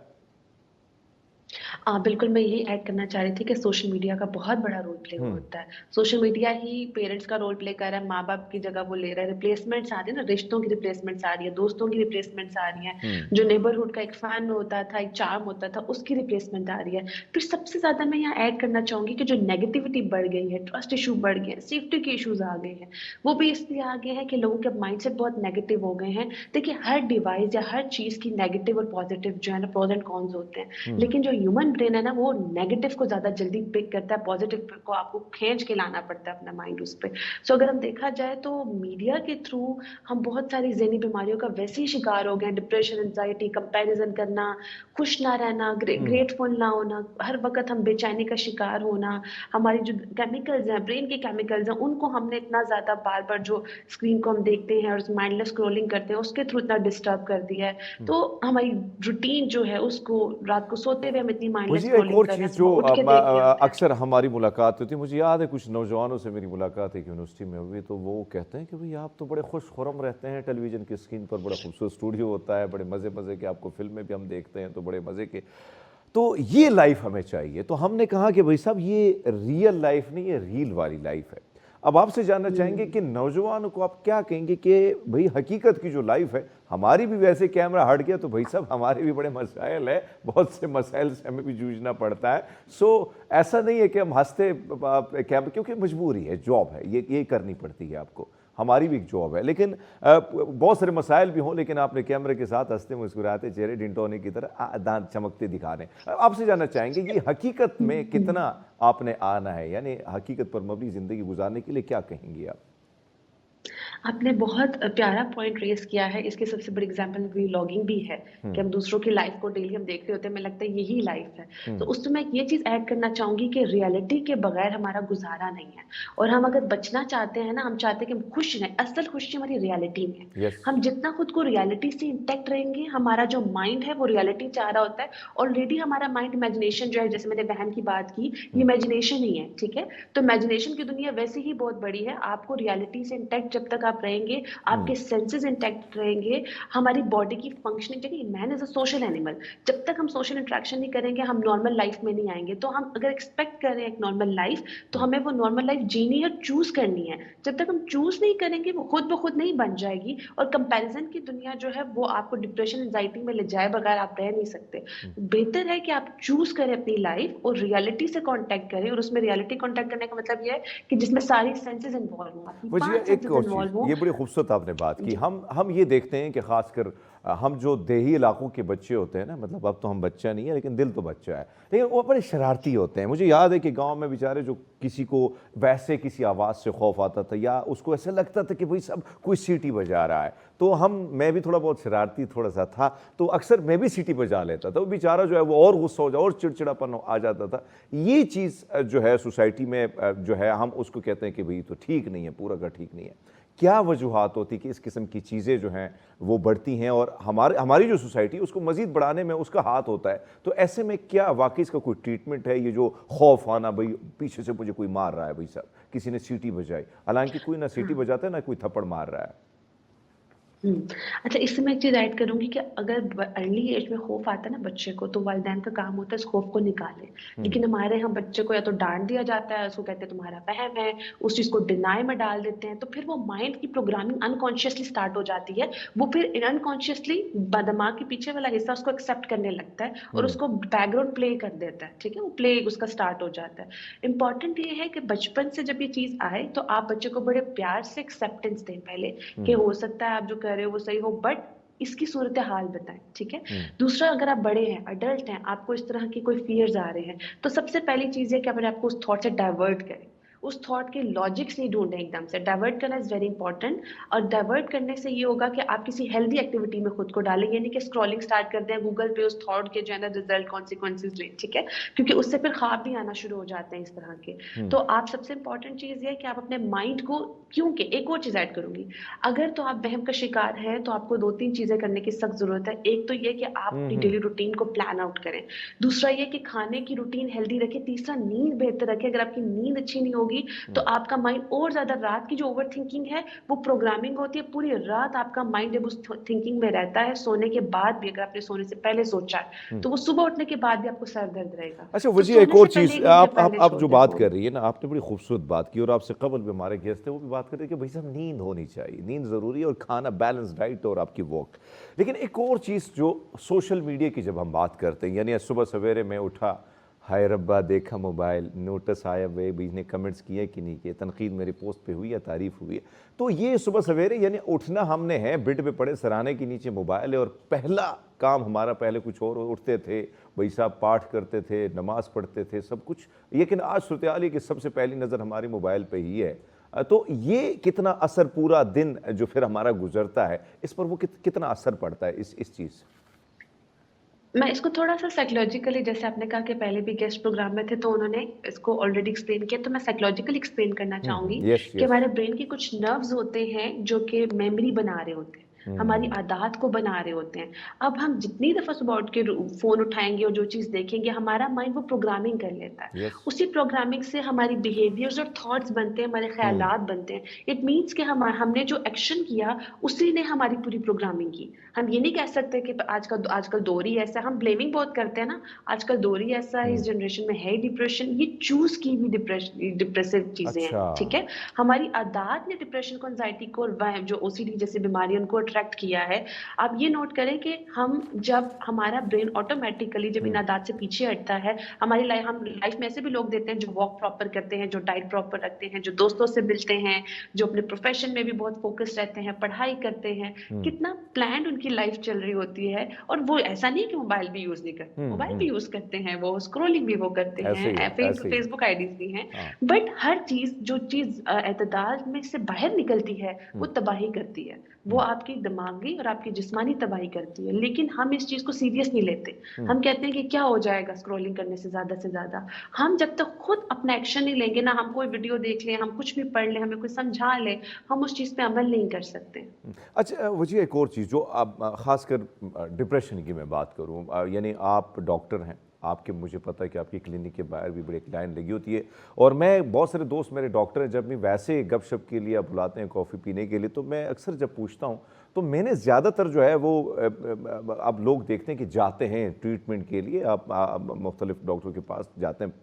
बिल्कुल, मैं यही ऐड करना चाह रही थी कि सोशल मीडिया का बहुत बड़ा रोल प्ले हम्म, होता है। सोशल मीडिया ही पेरेंट्स का रोल प्ले कर रहा है, माँ-बाप की जगह वो ले रहा है, रिप्लेसमेंट्स आ रही है ना, रिश्तों की रिप्लेसमेंट्स आ रही है, दोस्तों की रिप्लेसमेंट्स आ रही हैं, हम्म, जो नेबरहुड का एक फन होता था, एक चार्म होता था, उसकी रिप्लेसमेंट आ रही है। फिर सबसे ज़्यादा मैं यहाँ ऐड करना चाहूँगी कि जो नेगेटिविटी बढ़ गई है, ट्रस्ट इश्यू बढ़ गए हैं, सेफ्टी के इश्यूज़ आ गए हैं, वो भी इसलिए आ गए हैं कि लोगों के माइंडसेट बहुत नेगेटिव हो गए हैं। देखिए, हर डिवाइस या हर चीज़ की नेगेटिव और पॉजिटिव जो है ना, प्रोस एंड कॉन्स होते हैं। हम्म, लेकिन जो ह्यूमन ब्रेन है ना, वो नेगेटिव को ज़्यादा जल्दी पिक करता है, पॉजिटिव को आपको खींच के लाना पड़ता है अपना माइंड उस पे। सो अगर हम देखा जाए तो मीडिया के थ्रू हम बहुत सारी ज़हनी बीमारियों का वैसे ही शिकार हो गए हैं, डिप्रेशन, एंग्जायटी, कंपैरिजन करना, खुश ना रहना, हम्म। ग्रेटफुल ना होना, हर वक़्त हम बेचैनी का शिकार होना, हमारी जो केमिकल्स हैं, ब्रेन के केमिकल्स हैं, उनको हमने इतना ज़्यादा बार-बार जो स्क्रीन को हम देखते हैं और माइंडलेस स्क्रॉलिंग करते हैं, उसके थ्रू इतना डिस्टर्ब कर दिया है। तो हमारी रूटीन जो है उसको रात को सोते हुए हम इतनी माइंडलेस मुझे एक स्क्रॉलिंग और कर रहे चीज़ हैं, जो सुबह उठ के देख रहे होते हैं। अक्सर हमारी मुलाकात होती है, मुझे याद है कुछ नौजवानों से मेरी मुलाकात एक यूनिवर्सिटी में हुई, तो वो कहते हैं कि भाई आप तो बड़े खुश खुरम रहते हैं, टेलीविज़न की स्क्रीन पर बड़ा खूबसूरत स्टूडियो होता है, बड़े मज़े मज़े के, आपको फिल्में भी हम देखते हैं तो बड़े मज़े के, तो ये लाइफ हमें चाहिए। तो हमने कहा कि भाई साहब ये रियल लाइफ नहीं, ये रील वाली लाइफ है। अब आपसे जानना चाहेंगे हुँ। कि नौजवानों को आप क्या कहेंगे कि भाई हकीकत की जो लाइफ है, हमारी भी वैसे कैमरा हट गया तो भाई साहब हमारे भी बड़े मसाइल है, बहुत से मसाइल से हमें भी जूझना पड़ता है। सो ऐसा नहीं है कि हम हंसते कैमरा, क्योंकि मजबूरी है, जॉब है, ये करनी पड़ती है आपको, हमारी भी एक जॉब है, लेकिन बहुत सारे मसाइल भी हों, लेकिन आपने कैमरे के साथ हंसते मुस्कुराते चेहरे डिंटोने की तरह दांत चमकते दिखा रहे हैं। आपसे जानना चाहेंगे ये हकीकत में कितना आपने आना है, यानी हकीकत पर मबनी ज़िंदगी गुजारने के लिए क्या कहेंगी आप? आपने बहुत प्यारा पॉइंट रेज़ किया है। इसके सबसे बड़ी एग्ज़ाम्पल व्लॉगिंग भी है, कि हम दूसरों की लाइफ़ को डेली हम देख रहे होते हैं, हमें लगता है यही लाइफ़ है। तो उसमें मैं ये चीज़ ऐड करना चाहूँगी कि रियलिटी के बगैर हमारा गुज़ारा नहीं है, और हम अगर बचना चाहते हैं ना, हम चाहते हैं कि हम खुश रहें, असल खुशी हमारी रियलिटी में है। यस। हम जितना खुद को रियलिटी से इंटैक्ट रहेंगे, हमारा जो माइंड है वो रियलिटी चाह रहा होता है। ऑलरेडी हमारा माइंड इमेजिनेशन जो है, जैसे मैंने बहन की बात की, ये इमेजिनेशन ही है, ठीक है? तो इमेजिनेशन की दुनिया वैसे ही बहुत बड़ी है। आपको रियलिटी से इंटैक्ट जब तक आप रहेंगे, आपके सेंसेस इंटैक्ट रहेंगे, हमारी बॉडी की फंक्शनिंग, देखिए man is a social animal. जब तक हम सोशल इंटरेक्शन नहीं करेंगे, हम नॉर्मल लाइफ में नहीं आएँगे। तो हम अगर एक्सपेक्ट कर रहे हैं एक नॉर्मल लाइफ, तो हमें वो नॉर्मल लाइफ जीनी है, चूज़ करनी है। जब तक हम चूज़ नहीं करेंगे, वो खुद ब खुद नहीं बन जाएगी, और कंपैरिज़न की दुनिया जो है, वो आपको डिप्रेशन, एंग्ज़ायटी में ले जाए बगैर आप रह नहीं सकते। बेहतर है कि आप चूज़ करें अपनी लाइफ और रियलिटी से कॉन्टैक्ट करें, और उसमें रियलिटी कॉन्टैक्ट करने का मतलब ये है कि जिसमें सारी सेंसेस इन्वॉल्व हों, आपकी वजिया 5 एक सेंसेस और चीज़, इन्वॉल्व हों। ये बड़ी खूबसूरत आपने बात की। जी। हम ये देखते हैं कि ख़ासकर हम जो देही इलाकों के बच्चे होते हैं ना, मतलब अब तो हम बच्चा नहीं है लेकिन दिल तो बच्चा है, लेकिन वो बड़े शरारती होते हैं। मुझे याद है कि गांव में बेचारे जो किसी को वैसे किसी आवाज़ से खौफ आता था, या उसको ऐसा लगता था कि भाई सब कोई सीटी बजा रहा है, तो मैं भी थोड़ा बहुत शरारती थोड़ा सा था, तो अक्सर मैं भी सीटी बजा लेता था। वो बेचारा जो है वो और गुस्सा हो जाए और चिड़चिड़ापन आ जाता था। ये चीज़ जो है सोसाइटी में जो है हम उसको कहते हैं कि भाई तो ठीक नहीं है, पूरा का ठीक नहीं है। क्या वजूहात होती कि इस किस्म की चीज़ें जो हैं वो बढ़ती हैं, और हमारी जो सोसाइटी है उसको मज़ीद बढ़ाने में उसका हाथ होता है? तो ऐसे में क्या वाकई इसका कोई ट्रीटमेंट है? ये जो खौफ आना, भाई पीछे से मुझे कोई मार रहा है, भाई साहब किसी ने सीटी बजाई, हालांकि कोई ना सीटी हाँ। बजाता है ना कोई थप्पड़ मार रहा है। हुँ। अच्छा, इससे मैं एक चीज़ ऐड करूँगी कि अगर ब अर्ली एज में खौफ़ आता है ना बच्चे को, तो वालिदैन का काम होता है इस खौफ़ को निकालें। लेकिन हमारे यहाँ बच्चे को या तो डाँट दिया जाता है, उसको कहते हैं तुम्हारा वहम है, उस चीज़ को डिनाई में डाल देते हैं, तो फिर वो माइंड की प्रोग्रामिंग अनकॉन्शियसली स्टार्ट हो जाती है। वो फिर अनकॉन्शियसली दिमाग के पीछे वाला हिस्सा उसको एक्सेप्ट करने लगता है, और उसको बैकग्राउंड प्ले कर देता है, ठीक है? वो प्ले उसका स्टार्ट हो जाता है। इम्पोर्टेंट ये है कि बचपन से जब ये चीज़ आए, तो आप बच्चे को बड़े प्यार से एक्सेप्टेंस दें पहले, कि हो सकता है आप जो कर रहे हो वो सही हो, बट इसकी सूरत-हाल बताएँ, ठीक है? दूसरा, अगर आप बड़े हैं, एडल्ट हैं, आपको इस तरह के कोई फ़ियर्स आ रहे हैं, तो सबसे पहली चीज़ है कि अपने आप को उस थॉट से डाइवर्ट करें। उस थॉट के लॉजिक्स नहीं ढूँढें एकदम से, डाइवर्ट करना इज़ वेरी इंपॉर्टेंट। और डाइवर्ट करने से ये होगा कि आप किसी हेल्दी एक्टिविटी में खुद को डालें, ये नहीं कि स्क्रॉलिंग स्टार्ट कर दें गूगल पे, उस थॉट के जो है ना रिज़ल्ट कॉन्सिक्वेंसेस लें, ठीक है? क्योंकि उससे फिर ख्वाब भी आना शुरू हो जाते हैं इस तरह के। तो आप सबसे इंपॉर्टेंट चीज़ ये है कि आप अपने माइंड को, क्योंकि एक और चीज़ ऐड करूँगी, अगर तो आप वहम का शिकार हैं, तो आपको 2-3 चीज़ें करने की सख्त ज़रूरत है। एक तो ये कि आप अपनी डेली रूटीन को प्लान आउट करें। दूसरा ये कि खाने की रूटीन हेल्दी रखें। तीसरा, नींद बेहतर रखें। अगर आपकी नींद अच्छी नहीं होगी, तो आपका माइंड और ज़्यादा, रात की जो ओवरथिंकिंग है, वो प्रोग्रामिंग होती है। पूरी रात आपका माइंड जब उस थिंकिंग में रहता है, सोने के बाद भी, अगर आपने सोने से पहले सोचा है, तो वो सुबह उठने के बाद भी आपको सर दर्द रहेगा। अच्छा तो वजी, एक सोने और से पहले चीज़ 1 घंटे पहले आप छोड़ जो दें बात कर फ़ोन। रही है ना, आपने बड़ी खूबसूरत बात की, और आपसे कबल भी हमारे गेस्ट थे वो भी बात कर रहे थे कि भाई साहब नींद होनी चाहिए, नींद ज़रूरी है, और खाना बैलेंस डाइट और आपकी वॉक। लेकिन एक और चीज़ जो सोशल मीडिया की जब हम बात करते हैं, यानी सुबह सवेरे मैं उठा, हाय रब्बा देखा मोबाइल, नोटिस आया भाई भाई ने कमेंट्स किए कि नहीं किए, तनकीद मेरी पोस्ट पे हुई या तारीफ हुई है, तो ये सुबह सवेरे यानी उठना हमने है, बेड पे पड़े सराहने के नीचे मोबाइल है, और पहला काम हमारा, पहले कुछ और उठते थे भाई साहब, पाठ करते थे, नमाज पढ़ते थे, सब कुछ, लेकिन आज सूरत हाल है कि सबसे पहली नज़र हमारी मोबाइल पे ही है। तो ये कितना असर पूरा दिन जो फिर हमारा गुजरता है, इस पर वो कितना असर पड़ता है इस चीज़ से? मैं इसको थोड़ा-सा साइकोलॉजिकली, जैसे आपने कहा कि पहले भी गेस्ट प्रोग्राम में थे, तो उन्होंने इसको ऑलरेडी एक्सप्लेन किया, तो मैं साइकोलॉजिकली एक्सप्लेन करना चाहूँगी यस कि यस। हमारे ब्रेन के कुछ नर्व्स होते हैं, जो कि मेमोरी बना रहे होते हैं, हमारी आदत को बना रहे होते हैं। अब हम जितनी दफ़ा सुबह उठ के फ़ोन उठाएँगे और जो चीज़ देखेंगे, हमारा माइंड वो प्रोग्रामिंग कर लेता है। यस। उसी प्रोग्रामिंग से हमारी बिहेवियर्स और थॉट्स बनते हैं, हमारे ख़्यालात बनते हैं। इट मीन्स कि हमने जो एक्शन किया, उसी ने हमारी पूरी प्रोग्रामिंग की। हम ये नहीं कह सकते कि आजकल दौर ही ऐसा है, हम ब्लेमिंग बहुत करते हैं ना, आजकल दौर ही ऐसा है, इस जनरेशन में है ही डिप्रेशन, ये चूज़ की हुई डिप्रेसिव चीज़ें हैं, अच्छा। ठीक है? हमारी आदत ने डिप्रेशन को, एंग्ज़ायटी को, और वह जो ओसीडी जैसी बीमारी है, उनको प्रोट्रैक्ट किया है। आप ये नोट करें कि हम जब हमारा ब्रेन ऑटोमेटिकली जब इन आदत से पीछे हटता है, हम लाइफ में ऐसे भी लोग देते हैं जो वॉक प्रॉपर करते हैं, जो डाइट प्रॉपर रखते हैं, जो दोस्तों से मिलते हैं, जो अपने प्रोफेशन में भी बहुत फोकस रहते हैं, पढ़ाई करते हैं, कितना प्लान उनकी लाइफ चल रही होती है। और वो ऐसा नहीं है कि मोबाइल भी यूज नहीं करते, मोबाइल भी यूज करते हैं, वो स्क्रोलिंग भी वो करते ऐसे ही हैं, है, ऐसे ही है। फेसबुक आईडीज भी हैं। हाँ। बट हर चीज जो चीज एतदाल में से बाहर निकलती है वो तबाही करती है, वो आपकी दिमागी और आपकी जिस्मानी तबाही करती है। लेकिन हम इस चीज को सीरियस नहीं लेते। हम कहते हैं कि क्या हो जाएगा स्क्रोलिंग करने से ज्यादा। हम जब तक खुद अपना एक्शन नहीं लेंगे ना, हम कोई वीडियो देख लें, हम कुछ भी पढ़ लें, हमें कोई समझा ले, हम उस चीज पे अमल नहीं कर सकते। अच्छा वजह एक और चीज़ जो अब ख़ासकर डिप्रेशन की मैं बात करूँ, यानी आप डॉक्टर हैं, आपके मुझे पता है कि आपकी क्लिनिक के बाहर भी बड़ी एक लाइन लगी होती है, और मैं बहुत सारे दोस्त मेरे डॉक्टर हैं, जब भी वैसे गपशप के लिए आप बुलाते हैं कॉफ़ी पीने के लिए, तो मैं अक्सर जब पूछता हूँ तो मैंने ज़्यादातर जो है वो अब लोग देखते हैं कि जाते हैं ट्रीटमेंट के लिए, आप मुख्तलिफ डॉक्टरों के पास जाते हैं,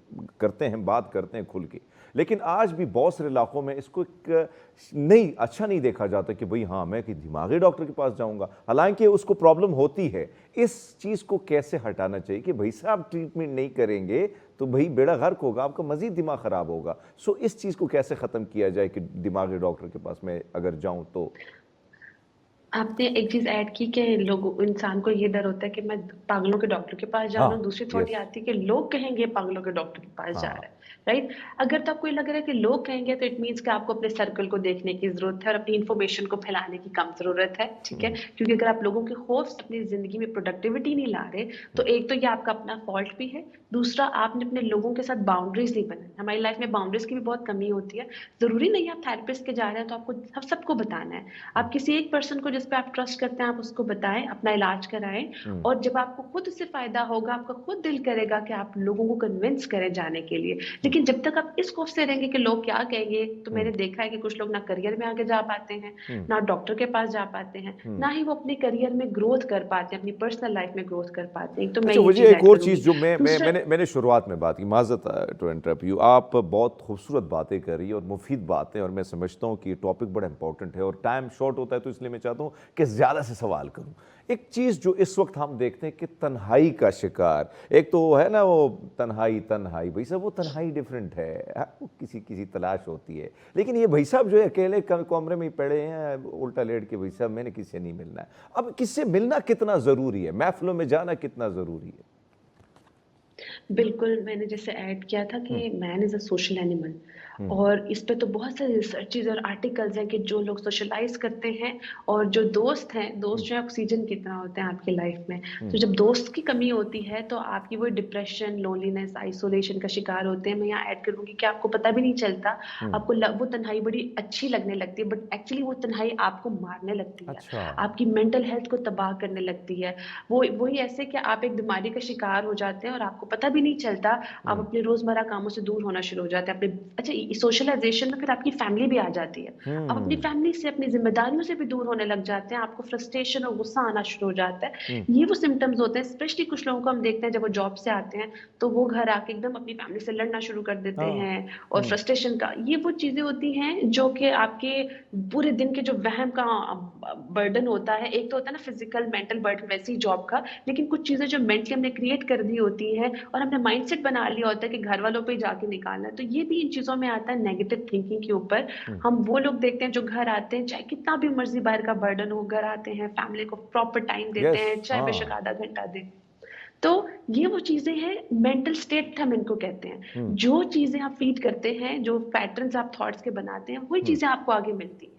करते हैं, बात करते हैं खुल के, लेकिन आज भी बहुत सारे इलाकों में इसको एक नहीं अच्छा नहीं देखा जाता कि भाई हाँ मैं कि दिमागी डॉक्टर के पास जाऊंगा, हालांकि उसको प्रॉब्लम होती है। इस चीज़ को कैसे हटाना चाहिए कि भाई साहब ट्रीटमेंट नहीं करेंगे तो भाई बेड़ा गर्क होगा, आपका मजीद दिमाग ख़राब होगा। सो इस चीज़ को कैसे ख़त्म किया जाए कि दिमागी डॉक्टर के पास मैं अगर जाऊँ तो? आपने एक चीज ऐड की कि लोगों इंसान को ये डर होता है कि मैं पागलों के डॉक्टर के पास जा रहा हूँ, हाँ। दूसरी थॉट ये यस। आती है कि लोग कहेंगे पागलों के डॉक्टर के पास जा हाँ। रहा है। राइट। अगर तो आपको ये लग रहा है कि लोग कहेंगे तो इट मीन्स कि आपको अपने सर्कल को देखने की जरूरत है और अपनी इन्फॉर्मेशन को फैलाने की कम जरूरत है। ठीक है, क्योंकि अगर आप लोगों के खौफ से अपनी जिंदगी में प्रोडक्टिविटी नहीं ला रहे तो एक तो ये आपका अपना फॉल्ट भी है, दूसरा आपने अपने लोगों के साथ बाउंड्रीज नहीं बनाई। हमारी लाइफ में बाउंड्रीज की भी बहुत कमी होती है। जरूरी नहीं आप थेरेपिस्ट के जा रहे हैं तो आपको सबको बताना है। आप किसी एक पर्सन को जिस पे आप ट्रस्ट करते हैं आप उसको बताएं, अपना इलाज कराएं, और जब आपको खुद से फायदा होगा, आपका खुद दिल करेगा कि आप लोगों को कन्विंस करें जाने के लिए। लेकिन जब तक आप इस खौफ से रहेंगे कि लोग क्या कहेंगे, तो मैंने देखा है कि कुछ लोग ना करियर में आगे जा पाते हैं, ना डॉक्टर के पास जा पाते हैं, ना ही वो अपने करियर में ग्रोथ कर पाते हैं, अपनी पर्सनल लाइफ में ग्रोथ कर पाते हैं। तो मैं अच्छा ये वजह चीज एक ऐड और करूंगी। चीज़ जो दूसरा, मैंने शुरुआत में बात की, माजरत टू इंटरप्ट यू, आप बहुत खूबसूरत बातें कर रही है और मुफीद बातें, और मैं समझता हूँ कि ये टॉपिक बड़ा इंपॉर्टेंट है और टाइम शॉर्ट होता है, तो इसलिए मैं चाहता हूँ कि ज़्यादा से सवाल करूँ। एक चीज़ जो इस वक्त हम देखते हैं कि तन्हाई का शिकार, एक तो है ना वो तन्हाई भाई साहब वो तन्हाई डिफरेंट है, वो किसी किसी तलाश होती है, लेकिन ये भाई साहब जो है अकेले कमरे में ही पड़े हैं उल्टा लेट के, भाई साहब मैंने किससे नहीं मिलना है। अब किससे मिलना कितना ज़रूरी है, महफिलों में जाना कितना ज़रूरी है? बिल्कुल, मैंने जैसे ऐड किया था कि man is a social animal, और इस पे तो बहुत सारी रिसर्चेज़ और आर्टिकल्स हैं कि जो लोग सोशलाइज़ करते हैं और जो दोस्त हैं, दोस्त जो है ऑक्सीजन की तरह होते हैं आपकी लाइफ में। तो जब दोस्त की कमी होती है तो आपकी वो डिप्रेशन, लोनलीनेस, आइसोलेशन का शिकार होते हैं। मैं यहाँ ऐड करूँगी कि आपको पता भी नहीं चलता, आपको वो तन्हाई बड़ी अच्छी लगने लगती है, बट एक्चुअली वो तन्हाई आपको मारने लगती है, अच्छा। आपकी मेंटल हेल्थ को तबाह करने लगती है। वो वही ऐसे कि आप एक बीमारी का शिकार हो जाते हैं और आपको पता भी नहीं चलता, आप अपने रोजमर्रा कामों से दूर होना शुरू हो जाते हैं। अपने अच्छा सोशलाइजेशन में फिर आपकी फैमिली भी आ जाती है, आप अपनी फैमिली से, अपनी जिम्मेदारियों से भी दूर होने लग जाते हैं, आपको फ्रस्ट्रेशन और गुस्सा आना शुरू हो जाता है। ये वो सिम्टम्स होते हैं। स्पेशली कुछ लोगों को हम देखते हैं जब वो जॉब से आते हैं तो वो घर आके एकदम अपनी फैमिली से लड़ना शुरू कर देते हाँ। हैं, और फ्रस्ट्रेशन का ये वो चीजें होती हैं जो कि आपके पूरे दिन के जो वहम का बर्डन होता है। एक तो होता है ना फिजिकल मेंटल बर्डन वैसे ही जॉब का, लेकिन कुछ चीजें जो मेंटली हमने क्रिएट कर दी होती है और हमने माइंडसेट बना लिया होता है कि घर वालों पे ही जाके निकालना है, तो ये भी इन चीजों में आता है नेगेटिव थिंकिंग के ऊपर। हम वो लोग देखते हैं जो घर आते हैं, चाहे कितना भी मर्जी बाहर का बर्डन हो, घर आते हैं, फैमिली को प्रॉपर टाइम देते यस। हैं, चाहे बेशक हाँ। आधा घंटा दें। तो ये वो चीजें हैं, मेंटल स्टेट हम इनको कहते हैं। जो चीजें आप फीड करते हैं, जो पैटर्न्स आप थॉट्स के बनाते हैं, वही चीजें आपको आगे मिलती हैं।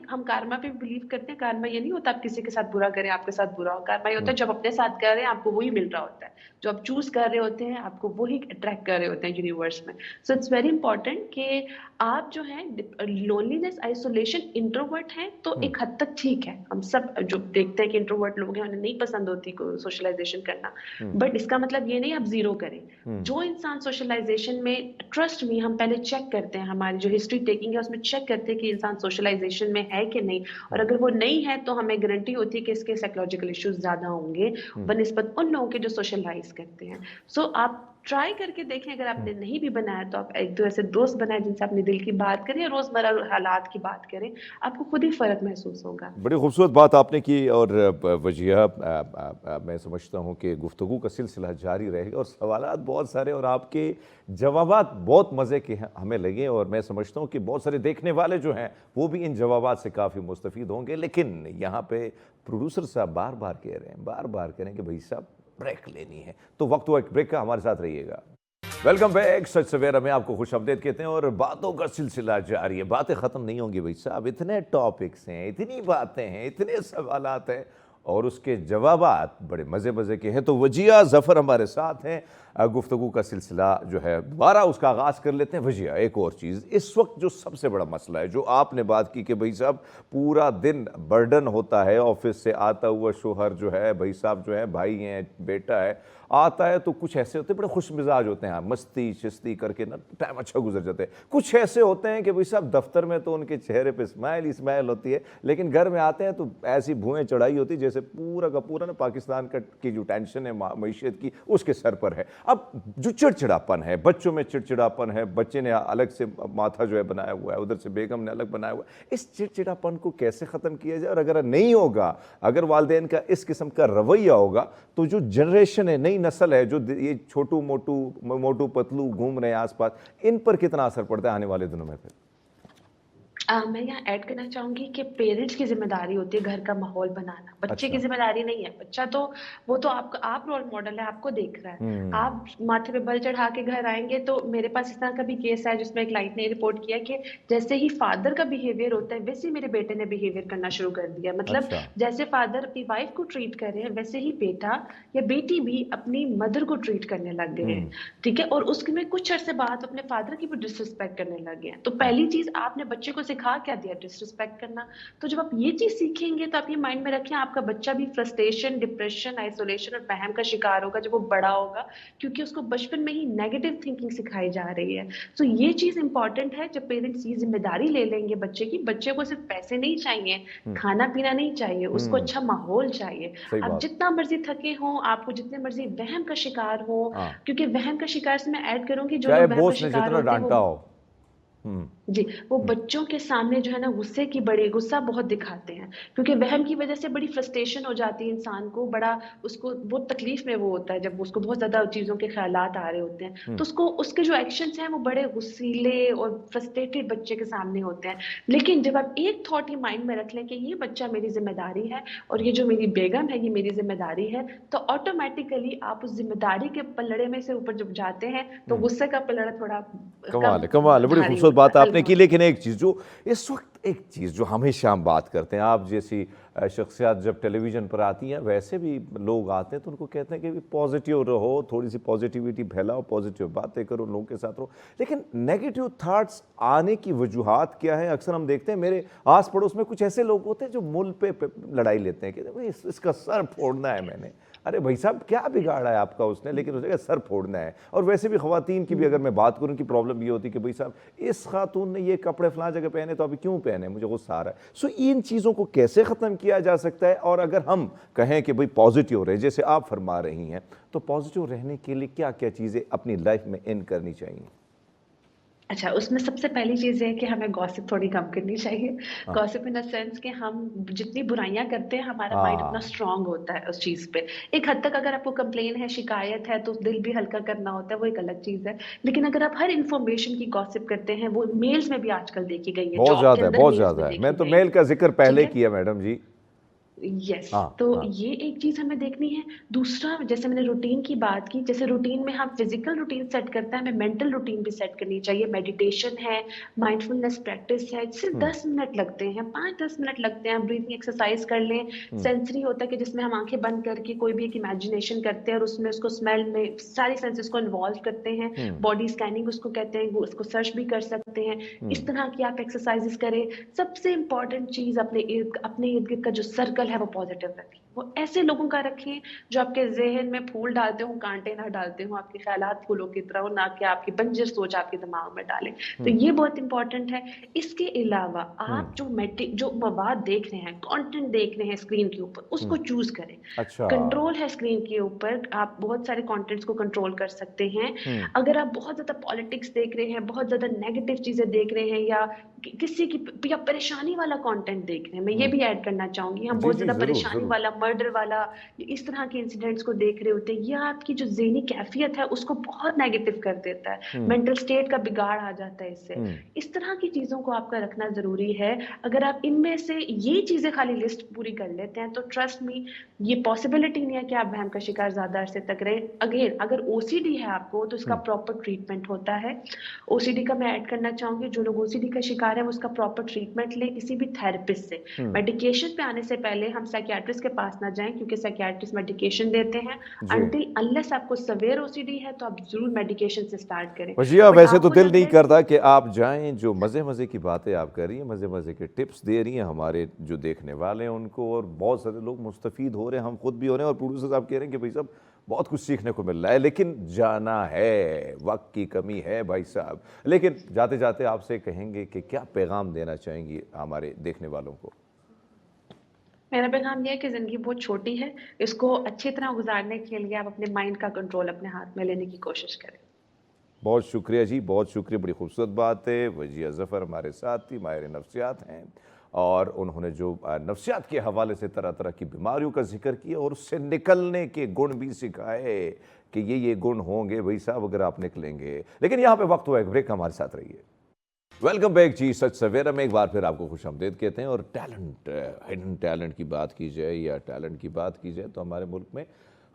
हम कार्मा पे बिलीव करते हैं। कार्मा ये नहीं होता आप किसी के साथ बुरा करें आपके साथ बुरा हो। कार्मा ये होता है जब अपने साथ कर रहे हैं आपको वही मिल रहा होता है, जो आप चूज कर रहे होते हैं आपको वही अट्रैक्ट कर रहे होते हैं यूनिवर्स में। सो इट्स वेरी इंपॉर्टेंट कि आप जो है लोनलीनेस, आइसोलेशन, इंट्रोवर्ट हैं तो एक हद तक ठीक है। हम सब जो देखते हैं कि इंट्रोवर्ट लोग हैं उन्हें नहीं पसंद होती सोशलाइजेशन करना, बट इसका मतलब ये नहीं आप जीरो करें। जो इंसान सोशलाइजेशन में, ट्रस्ट मी, हम पहले चेक करते हैं, हमारी जो हिस्ट्री टेकिंग है उसमें चेक करते हैं कि इंसान सोशलाइजेशन में है कि नहीं, और अगर वो नहीं है तो हमें गारंटी होती है कि इसके साइकोलॉजिकल इश्यूज ज्यादा होंगे बनिस्बत उन लोगों के जो सोशलाइज करते हैं। सो आप ट्राई करके देखें। अगर आपने नहीं भी बनाया तो आप एक दो ऐसे दोस्त बनाए जिनसे अपने दिल की बात करें, रोजमर्रा हालात की बात करें, आपको खुद ही फर्क महसूस होगा। बड़ी खूबसूरत बात आपने की। और वजिया, मैं समझता हूँ कि गुफ्तगू का सिलसिला जारी रहेगा और सवालात बहुत सारे और आपके जवाबात बहुत मज़े के हैं हमें लगे। और मैं समझता हूँ कि बहुत सारे देखने वाले जो हैं वो भी इन जवाबात से काफ़ी मुस्तफ़ीद होंगे। लेकिन यहाँ पे प्रोड्यूसर साहब बार बार कह रहे हैं, बार बार कह रहे हैं कि भाई साहब ब्रेक लेनी है, तो वक्त हुआ एक ब्रेक का, हमारे साथ रहिएगा। वेलकम बैक, सच सवेरा में आपको खुश आमदीद कहते हैं और बातों का सिलसिला जारी है। बातें ख़त्म नहीं होंगी भाई साहब, इतने टॉपिक्स हैं, इतनी बातें हैं, इतने सवालात हैं और उसके जवाबात बड़े मज़े मज़े के हैं। तो वजिया ज़फ़र हमारे साथ हैं। गुफ्तगू का सिलसिला जो है दोबारा उसका आगाज़ कर लेते हैं। वजिया, एक और चीज़, इस वक्त जो सबसे बड़ा मसला है, जो आपने बात की कि भाई साहब पूरा दिन बर्डन होता है, ऑफिस से आता हुआ शोहर जो है, भाई साहब जो है, भाई हैं, बेटा है, आता है तो कुछ ऐसे होते हैं बड़े खुश मिजाज होते हैं, मस्ती शस्ती करके ना टाइम अच्छा गुजर जाता है। कुछ ऐसे होते हैं कि भाई साहब दफ्तर में तो उनके चेहरे पे स्माइल ही स्माइल होती है, लेकिन घर में आते हैं तो ऐसी भुएं चढ़ाई होती है जैसे पूरा का पूरा ना पाकिस्तान की जो टेंशन है मईशत की उसके सर पर है। अब जो चिड़चिड़ापन है, बच्चों में चिड़चिड़ापन है, बच्चे ने अलग से माथा जो है बनाया हुआ है, उधर से बेगम ने अलग बनाया हुआ है, इस चिड़चिड़ापन को कैसे ख़त्म किया जाए? और अगर नहीं होगा, अगर वालिदैन का इस किस्म का रवैया होगा, तो जो जनरेशन है, नई नस्ल है, जो ये छोटू मोटू मोटू पतलू घूम रहे हैं आसपास, इन पर कितना असर पड़ता है आने वाले दिनों में फिर? मैं यहाँ ऐड करना चाहूंगी कि पेरेंट्स की जिम्मेदारी होती है घर का माहौल बनाना, बच्चे की अच्छा। जिम्मेदारी नहीं है। बच्चा तो वो तो आप रोल मॉडल है, आपको देख रहा है। आप माथे पे बल चढ़ा के घर आएंगे तो मेरे पास इस तरह का भी केस है जिसमें एक क्लाइंट ने रिपोर्ट किया कि जैसे ही फादर का बिहेवियर होता है वैसे ही मेरे बेटे ने बिहेवियर करना शुरू कर दिया। मतलब अच्छा। जैसे फादर अपनी वाइफ को ट्रीट कर रहे हैं वैसे ही बेटा या बेटी भी अपनी मदर को ट्रीट करने लग गए हैं। ठीक है, और उसमें कुछ अरसे बाद अपने फादर की भी डिसरिस्पेक्ट करने लग गए हैं। तो पहली चीज आपने बच्चे को सिखा क्या दिया? डिसरिस्पेक्ट करना। तो जब आप ये चीज सीखेंगे तो आप ये माइंड में रखें आपका बच्चा भी फ्रस्ट्रेशन, डिप्रेशन, आइसोलेशन और वहम का शिकार होगा जब वो बड़ा होगा, क्योंकि उसको बचपन में ही नेगेटिव थिंकिंग सिखाई जा रही है। तो ये चीज इंपॉर्टेंट है, जब पेरेंट्स ये जिम्मेदारी ले लेंगे बच्चे की, बच्चे को सिर्फ पैसे नहीं चाहिए, खाना पीना नहीं चाहिए, उसको अच्छा माहौल चाहिए। सही आप बात। जितना मर्जी थके हो, आपको जितने मर्जी वहम का शिकार हो, हाँ, क्योंकि वहम का शिकार से मैं ऐड करूंगी जो चाहे लोग वहम का बॉस ने शिकार जितना होते हैं वो डांटा हो। हम्म। जी, वो बच्चों के सामने जो है ना गुस्सा बहुत दिखाते हैं, क्योंकि वहम की वजह से बड़ी फ्रस्ट्रेशन हो जाती है इंसान को, बड़ा उसको बहुत तकलीफ में वो होता है जब उसको बहुत ज्यादा चीजों के ख्यालात आ रहे होते हैं, तो उसको उसके जो एक्शंस हैं वो बड़े गुस्सीले और फ्रस्ट्रेटेड बच्चे के सामने होते हैं। लेकिन जब आप एक थॉट ही माइंड में रख लें कि ये बच्चा मेरी जिम्मेदारी है और ये जो मेरी बेगम है ये मेरी जिम्मेदारी है, तो ऑटोमेटिकली आप उस जिम्मेदारी के पलड़े में से ऊपर जब जाते हैं तो गुस्से का पलड़ा थोड़ा कमाल कम है, कमाल है, बड़ी भारी खूबसूरत होता बात है, आपने हल्का की। होता लेकिन एक चीज़ जो इस वक्त, एक चीज़ जो हमेशा हम बात करते हैं, आप जैसी शख्सियात जब टेलीविज़न पर आती हैं, वैसे भी लोग आते हैं तो उनको कहते हैं कि पॉजिटिव रहो, थोड़ी सी पॉजिटिविटी फैलाओ, पॉजिटिव बातें करो, लोगों के साथ रहो। लेकिन नेगेटिव थाट्स आने की वजूहात क्या है? अक्सर हम देखते हैं मेरे आस पड़ोस में कुछ ऐसे लोग होते हैं जो मुल्क पे लड़ाई लेते हैं कि भाई इसका सर फोड़ना है मैंने। अरे भाई साहब, क्या बिगाड़ा है आपका उसने, लेकिन उसने कहा सर फोड़ना है। और वैसे भी ख़वातीन की भी अगर मैं बात करूं, उनकी प्रॉब्लम ये होती है कि भाई साहब इस खातून ने ये कपड़े फलां जगह पहने तो अभी क्यों पहने, मुझे गुस्सा आ रहा है। सो इन चीज़ों को कैसे ख़त्म किया जा सकता है? और अगर हम कहें कि भाई पॉजिटिव रहे, जैसे आप फरमा रही हैं, तो पॉजिटिव रहने के लिए क्या क्या चीज़ें अपनी लाइफ में इन करनी चाहिए? अच्छा, उसमें सबसे पहली चीज़ ये है कि हमें गॉसिप थोड़ी कम करनी चाहिए। हाँ। गॉसिप इन द सेंस कि हम जितनी बुराइयाँ करते हैं, हमारा माइंड उतना हाँ। स्ट्रॉन्ग होता है उस चीज़ पे। एक हद तक अगर आपको कंप्लेन है, शिकायत है, तो दिल भी हल्का करना होता है, वो एक अलग चीज़ है। लेकिन अगर आप हर इन्फॉर्मेशन की गॉसिप करते हैं, वो मेल्स में भी आजकल देखी गई है, बहुत जॉब के ज़्यादा है, अंदर बहुत मेल्स में ज़्यादा है। देखी मैं तो गई मेल है। का जिक्र ठीक पहले है? किया मैडम जी। यस, हाँ। तो हाँ। ये एक चीज हमें देखनी है। दूसरा, जैसे मैंने रूटीन की बात की, जैसे रूटीन में हम फिजिकल रूटीन सेट करते हैं, हमें मेंटल रूटीन भी सेट करनी चाहिए। मेडिटेशन है, माइंडफुलनेस प्रैक्टिस है, सिर्फ 10 मिनट लगते हैं, 5-10 मिनट लगते हैं। ब्रीथिंग एक्सरसाइज कर लें। सेंसरी होता है कि जिसमें हम आंखें बंद करके कोई भी एक इमेजिनेशन करते हैं और उसमें उसको स्मेल में सारी सेंसेस को इन्वॉल्व करते हैं। बॉडी स्कैनिंग उसको कहते हैं, वो उसको सर्च भी कर सकते हैं। इस तरह की आप एक्सरसाइजेस करें। सबसे इंपॉर्टेंट चीज अपने इर्द गिर्द का जो सर्कल है वो पॉजिटिव रखें। हो, ऐसे लोगों का रखें जो आपके ज़हन में फूल डालते हों, कांटे ना डालते हों, आपके ख़्यालात फूलों की तरह हो, ना कि आपकी बंजर सोच आपके दिमाग में डालें। तो ये बहुत इम्पोर्टेंट है। इसके अलावा आप जो मवाद देख रहे हैं, कंटेंट देख रहे हैं स्क्रीन के ऊपर, उसको चूज़ करें। अच्छा। कंट्रोल है स्क्रीन के ऊपर, आप बहुत सारे कंटेंट्स को कंट्रोल कर सकते हैं। अगर आप बहुत ज़्यादा पॉलिटिक्स देख रहे हैं, बहुत ज़्यादा नेगेटिव चीज़ें देख रहे हैं या किसी की या परेशानी वाला कंटेंट देख रहे हैं, मैं ये भी ऐड करना चाहूँगी, हम जी बहुत जी, ज़्यादा जरूर परेशानी जरूर। वाला, मर्डर वाला, इस तरह के इंसिडेंट्स को देख रहे होते हैं, ये आपकी जो ज़हनी कैफ़ियत है, उसको बहुत नेगेटिव कर देता है। मेंटल स्टेट का बिगाड़ आ जाता है इससे। इस तरह की चीज़ों को आपका रखना ज़रूरी है। अगर आप इनमें से ये चीज़ें खाली लिस्ट पूरी कर लेते हैं, तो ट्रस्ट मी, ये पॉसिबिलिटी नहीं है कि आप वहम का शिकार ज़्यादा अरसे तक रहें। अगेन, अगर ओसीडी है आपको, तो इसका प्रॉपर ट्रीटमेंट होता है। ओसीडी का मैं ऐड करना चाहूँगी, जो लोग ओसीडी का शिकार हैं, वो उसका प्रॉपर ट्रीटमेंट लें किसी भी थेरेपिस्ट से। मेडिकेशन पे आने से पहले हम साइकियाट्रिस्ट के पास ना जाएँ, क्योंकि साइकियाट्रिस्ट मेडिकेशन देते हैं। जी। अनटिल अनलेस आपको सेवियर ओसीडी है, तो आप ज़रूर मेडिकेशन से स्टार्ट करें। वजिया, बट वैसे तो आपको दिल लग नहीं रहा है करता कि आप जाएं, जो मज़े मज़े की बातें आप कर रही हैं, मज़े मज़े के टिप्स दे रही हैं हमारे जो देखने वाले हैं उनको, और बहुत सारे लोग मुस्तफ़ीद हो रहे हैं, हम खुद भी हो रहे हैं, और प्रोड्यूसर साहब कह रहे हैं कि भाई साहब बहुत कुछ सीखने को मिल रहा है, लेकिन जाना है, वक्त की कमी है भाई साहब। लेकिन जाते जाते आपसे कहेंगे कि क्या पैगाम देना चाहेंगी हमारे देखने वालों को? मेरा पैगाम ये है कि ज़िंदगी बहुत छोटी है, इसको अच्छी तरह गुज़ारने के लिए आप अपने माइंड का कंट्रोल अपने हाथ में लेने की कोशिश करें। बहुत शुक्रिया जी, बहुत शुक्रिया, बड़ी खूबसूरत बात है। वजिया ज़फ़र हमारे साथ थी, माहिर नफ्सियात हैं, और उन्होंने जो नफ्सियात के हवाले से तरह तरह की बीमारियों का जिक्र किया और उससे निकलने के गुण भी सिखाए कि ये गुण होंगे भाई साहब अगर आप निकलेंगे। लेकिन यहाँ पे वक्त हुआ एक ब्रेक, हमारे साथ रहिए। वेलकम बैक जी, सच सवेरा में एक बार फिर आपको खुशामदीद कहते हैं। और टैलेंट, हिडन टैलेंट की बात की जाए या टैलेंट की बात की जाए, तो हमारे मुल्क में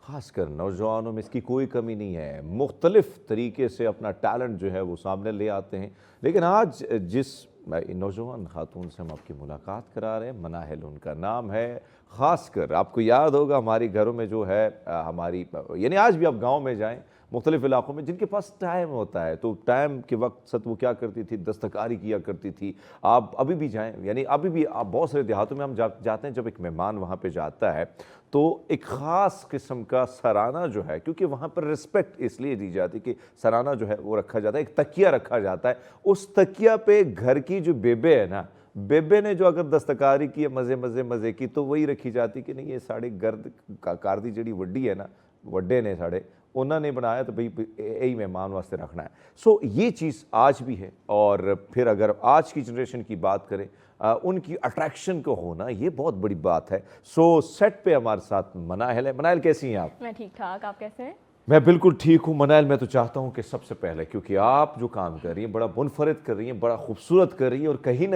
ख़ासकर नौजवानों में इसकी कोई कमी नहीं है। मुख्तलिफ़ तरीके से अपना टैलेंट जो है वो सामने ले आते हैं। लेकिन आज जिस नौजवान खातून से हम आपकी मुलाकात करा रहे हैं, मनाहिल उनका नाम है। ख़ासकर आपको याद होगा हमारी घरों में जो है हमारी, यानी आज भी आप गाँव में जाएँ, मुख्तलिफ़ इलाक़ों में, जिनके पास टाइम होता है, तो टाइम के वक्त सत वो क्या करती थी, दस्तकारी किया करती थी। आप अभी भी जाएँ, यानी अभी भी आप बहुत सारे देहातों में हम जाते हैं, जब एक मेहमान वहाँ पे जाता है तो एक ख़ास किस्म का सराना जो है, क्योंकि वहाँ पर रिस्पेक्ट इसलिए दी जाती है कि सराना जो है वो रखा जाता है, एक तकिया रखा जाता है। उस तकिया पे घर की जो बेबे है ना, बेबे ने जो अगर दस्तकारी की है मज़े की, तो वही रखी जाती कि नहीं, ये साढ़े गर्द कार दी जी वड्डी है ना, वड्डे ने साढ़े उन्होंने बनाया, तो भाई यही मेहमान वास्ते रखना है। सो ये चीज़ आज भी है। और फिर अगर आज की जनरेशन की बात करें, उनकी अट्रैक्शन को होना, ये बहुत बड़ी बात है। सो सेट पे हमारे साथ मनाहिल है। मनाहिल, कैसी हैं आप? मैं ठीक ठाक, आप कैसे हैं? मैं बिल्कुल ठीक हूँ मनाहिल। मैं तो चाहता हूँ कि सबसे पहले, क्योंकि आप जो काम कर रही हैं बड़ा मुनफरिद कर रही हैं, बड़ा खूबसूरत कर रही हैं, और कहीं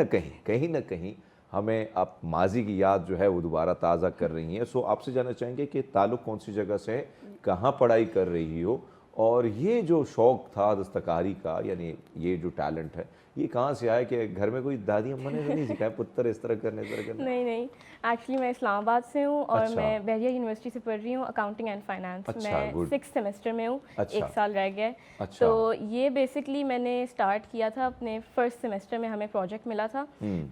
ना कहीं हमें आप माजी की याद जो है वो दोबारा ताज़ा कर रही हैं। सो आपसे जानना चाहेंगे कि ताल्लुक़ कौन सी जगह से है, कहाँ पढ़ाई कर रही हो, और ये जो शौक़ था दस्तकारी का, यानी ये जो टैलेंट है, ये कहाँ से आया? कि घर में कोई दादी अम्मा ने तो नहीं सिखाया पुत्र इस तरह करने, इस तरह करने? नहीं, एक्चुअली मैं इस्लामाबाद से हूँ और अच्छा। मैं बहरिया यूनिवर्सिटी से पढ़ रही हूँ अकाउंटिंग एंड फाइनेंस। अच्छा, मैं गुड। 6th सेमेस्टर में हूँ। अच्छा। 1 साल रह गया है। अच्छा। तो ये बेसिकली मैंने स्टार्ट किया था अपने फर्स्ट सेमेस्टर में, हमें प्रोजेक्ट मिला था।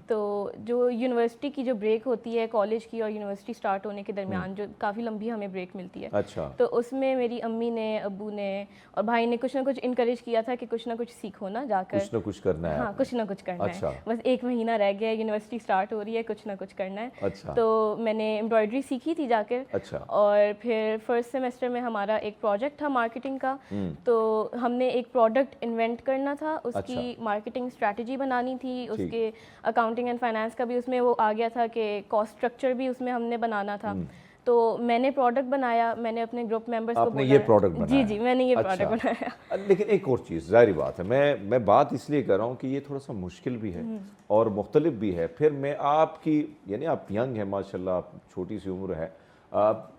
तो जो यूनिवर्सिटी की जो ब्रेक होती है कॉलेज की और यूनिवर्सिटी स्टार्ट होने के दरमियान, जो काफ़ी लंबी हमें ब्रेक मिलती है। अच्छा। तो उसमें मेरी अम्मी ने, अब्बू ने और भाई ने कुछ ना कुछ इनकरेज किया था कि कुछ ना कुछ सीखो ना जाकर, कुछ ना कुछ करना है। हाँ, कुछ ना कुछ करना अच्छा। है। बस 1 महीना रह गया है, यूनिवर्सिटी स्टार्ट हो रही है, कुछ ना कुछ करना है। अच्छा। तो मैंने एम्ब्रॉयडरी सीखी थी जाकर। अच्छा। और फिर फर्स्ट सेमेस्टर में हमारा एक प्रोजेक्ट था मार्केटिंग का। तो हमने एक प्रोडक्ट इन्वेंट करना था, उसकी मार्केटिंग स्ट्रैटेजी बनानी थी, उसके अकाउंटिंग एंड फाइनेंस का भी उसमें वो आ गया था कि कॉस्ट स्ट्रक्चर भी उसमें हमने बनाना था। तो मैंने प्रोडक्ट बनाया, मैंने अपने ग्रुप मेंबर्स को बोला, ये प्रोडक्ट बनाया? जी, मैंने ये अच्छा। प्रोडक्ट बनाया। लेकिन एक और चीज़, जाहिर बात है, मैं बात इसलिए कर रहा हूँ कि ये थोड़ा सा मुश्किल भी है और मुख्तलिफ भी है। फिर मैं आपकी, यानी आप यंग हैं माशाल्लाह, आप छोटी सी उम्र है,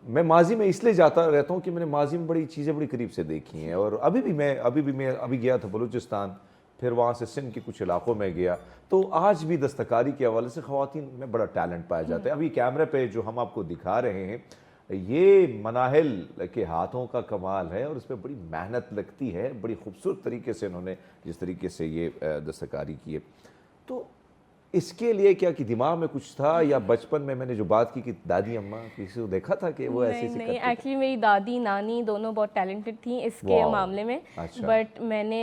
मैं माजी में इसलिए जाता रहता हूँ कि मैंने माजी में बड़ी चीज़ें बड़ी करीब से देखी हैं। और अभी भी मैं गया था बलूचिस्तान, फिर वहाँ से सिंध के कुछ इलाकों में गया, तो आज भी दस्तकारी के हवाले से ख़वातीन में बड़ा टैलेंट पाया जाता है। अभी कैमरे पे जो हम आपको दिखा रहे हैं, ये मनाहिल के हाथों का कमाल है और इस पर बड़ी मेहनत लगती है। बड़ी खूबसूरत तरीके से इन्होंने जिस तरीके से ये दस्तकारी की है। तो इसके लिए क्या कि दिमाग में कुछ था, या बचपन में मैंने जो बात की कि दादी अम्मा किसी को देखा था कि वो ऐसे नहीं नहीं, एक्चुअली मेरी दादी नानी दोनों बहुत टैलेंटेड थी इसके मामले में। अच्छा। बट मैंने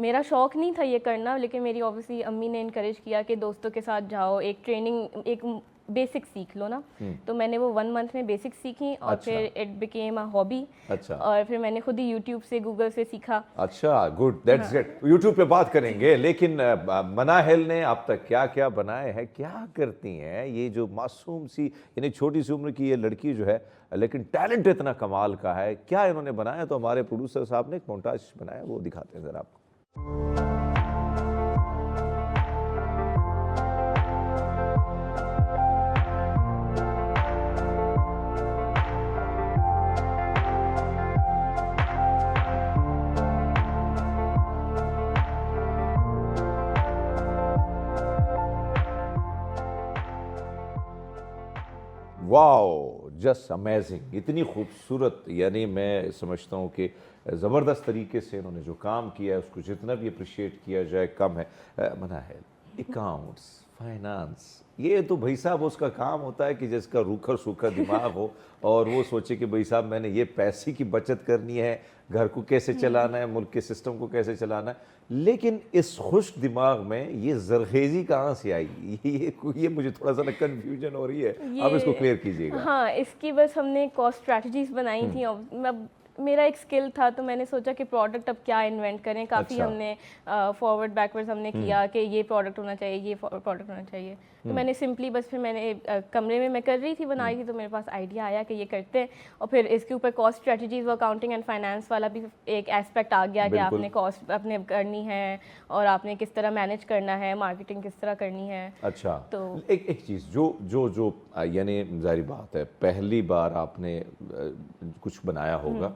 मेरा शौक नहीं था ये करना, लेकिन मेरी ऑब्वियसली अम्मी ने इनकरेज किया कि दोस्तों के साथ जाओ, एक ट्रेनिंग, एक बेसिक सीख लो ना। तो मैंने वो 1 मंथ में बेसिक सीखी और अच्छा। फिर इट बिकेम अ हॉबी। अच्छा। और फिर मैंने खुद ही यूट्यूब से, गूगल से सीखा। अच्छा, गुड, दैट्स ग्रेट। यूट्यूब पे बात करेंगे, लेकिन मनाहिल ने अब तक क्या क्या बनाए हैं, क्या करती हैं ये जो मासूम सी यानी छोटी सी उम्र की ये लड़की जो है, लेकिन टैलेंट इतना कमाल का है, क्या इन्होंने बनाया? तो हमारे प्रोड्यूसर साहब ने एक मोन्टाज बनाया, वो दिखाते हैं जरा आपको। वाओ, जस्ट अमेजिंग, इतनी खूबसूरत। यानी मैं समझता हूँ कि ज़बरदस्त तरीके से इन्होंने जो काम किया है उसको जितना भी अप्रिशिएट किया जाए कम है। मनाहिल, अकाउंट्स, फाइनेंस, ये तो भाई साहब उसका काम होता है कि जिसका रूखा सूखा दिमाग हो और वो सोचे कि भाई साहब मैंने ये पैसे की बचत करनी है, घर को कैसे चलाना है, मुल्क के सिस्टम को कैसे चलाना है। लेकिन इस खुश दिमाग में ये जरखेज़ी कहाँ से आई? ये मुझे थोड़ा सा कंफ्यूजन हो रही है, आप इसको क्लियर कीजिएगा। हाँ, इसकी बस हमने कॉस्ट स्ट्रैटेजीज बनाई थी। अब मेरा एक स्किल था तो मैंने सोचा कि प्रोडक्ट अब क्या इन्वेंट करें। काफ़ी अच्छा। हमने फॉरवर्ड बैकवर्ड्स हमने किया कि ये प्रोडक्ट होना चाहिए, ये प्रोडक्ट होना चाहिए। तो मैंने सिंपली बस फिर मैंने कमरे में मैं कर रही थी, बना रही थी, तो मेरे पास आइडिया आया कि ये करते हैं। और फिर इसके ऊपर कॉस्ट स्ट्रेटजीज व अकाउंटिंग एंड फाइनेंस वाला भी एक एस्पेक्ट आ गया कि आपने कॉस्ट अपने करनी है और आपने किस तरह मैनेज करना है, मार्केटिंग किस तरह करनी है। अच्छा, तो एक चीज़ जो यानी जारी बात है, पहली बार आपने कुछ बनाया होगा,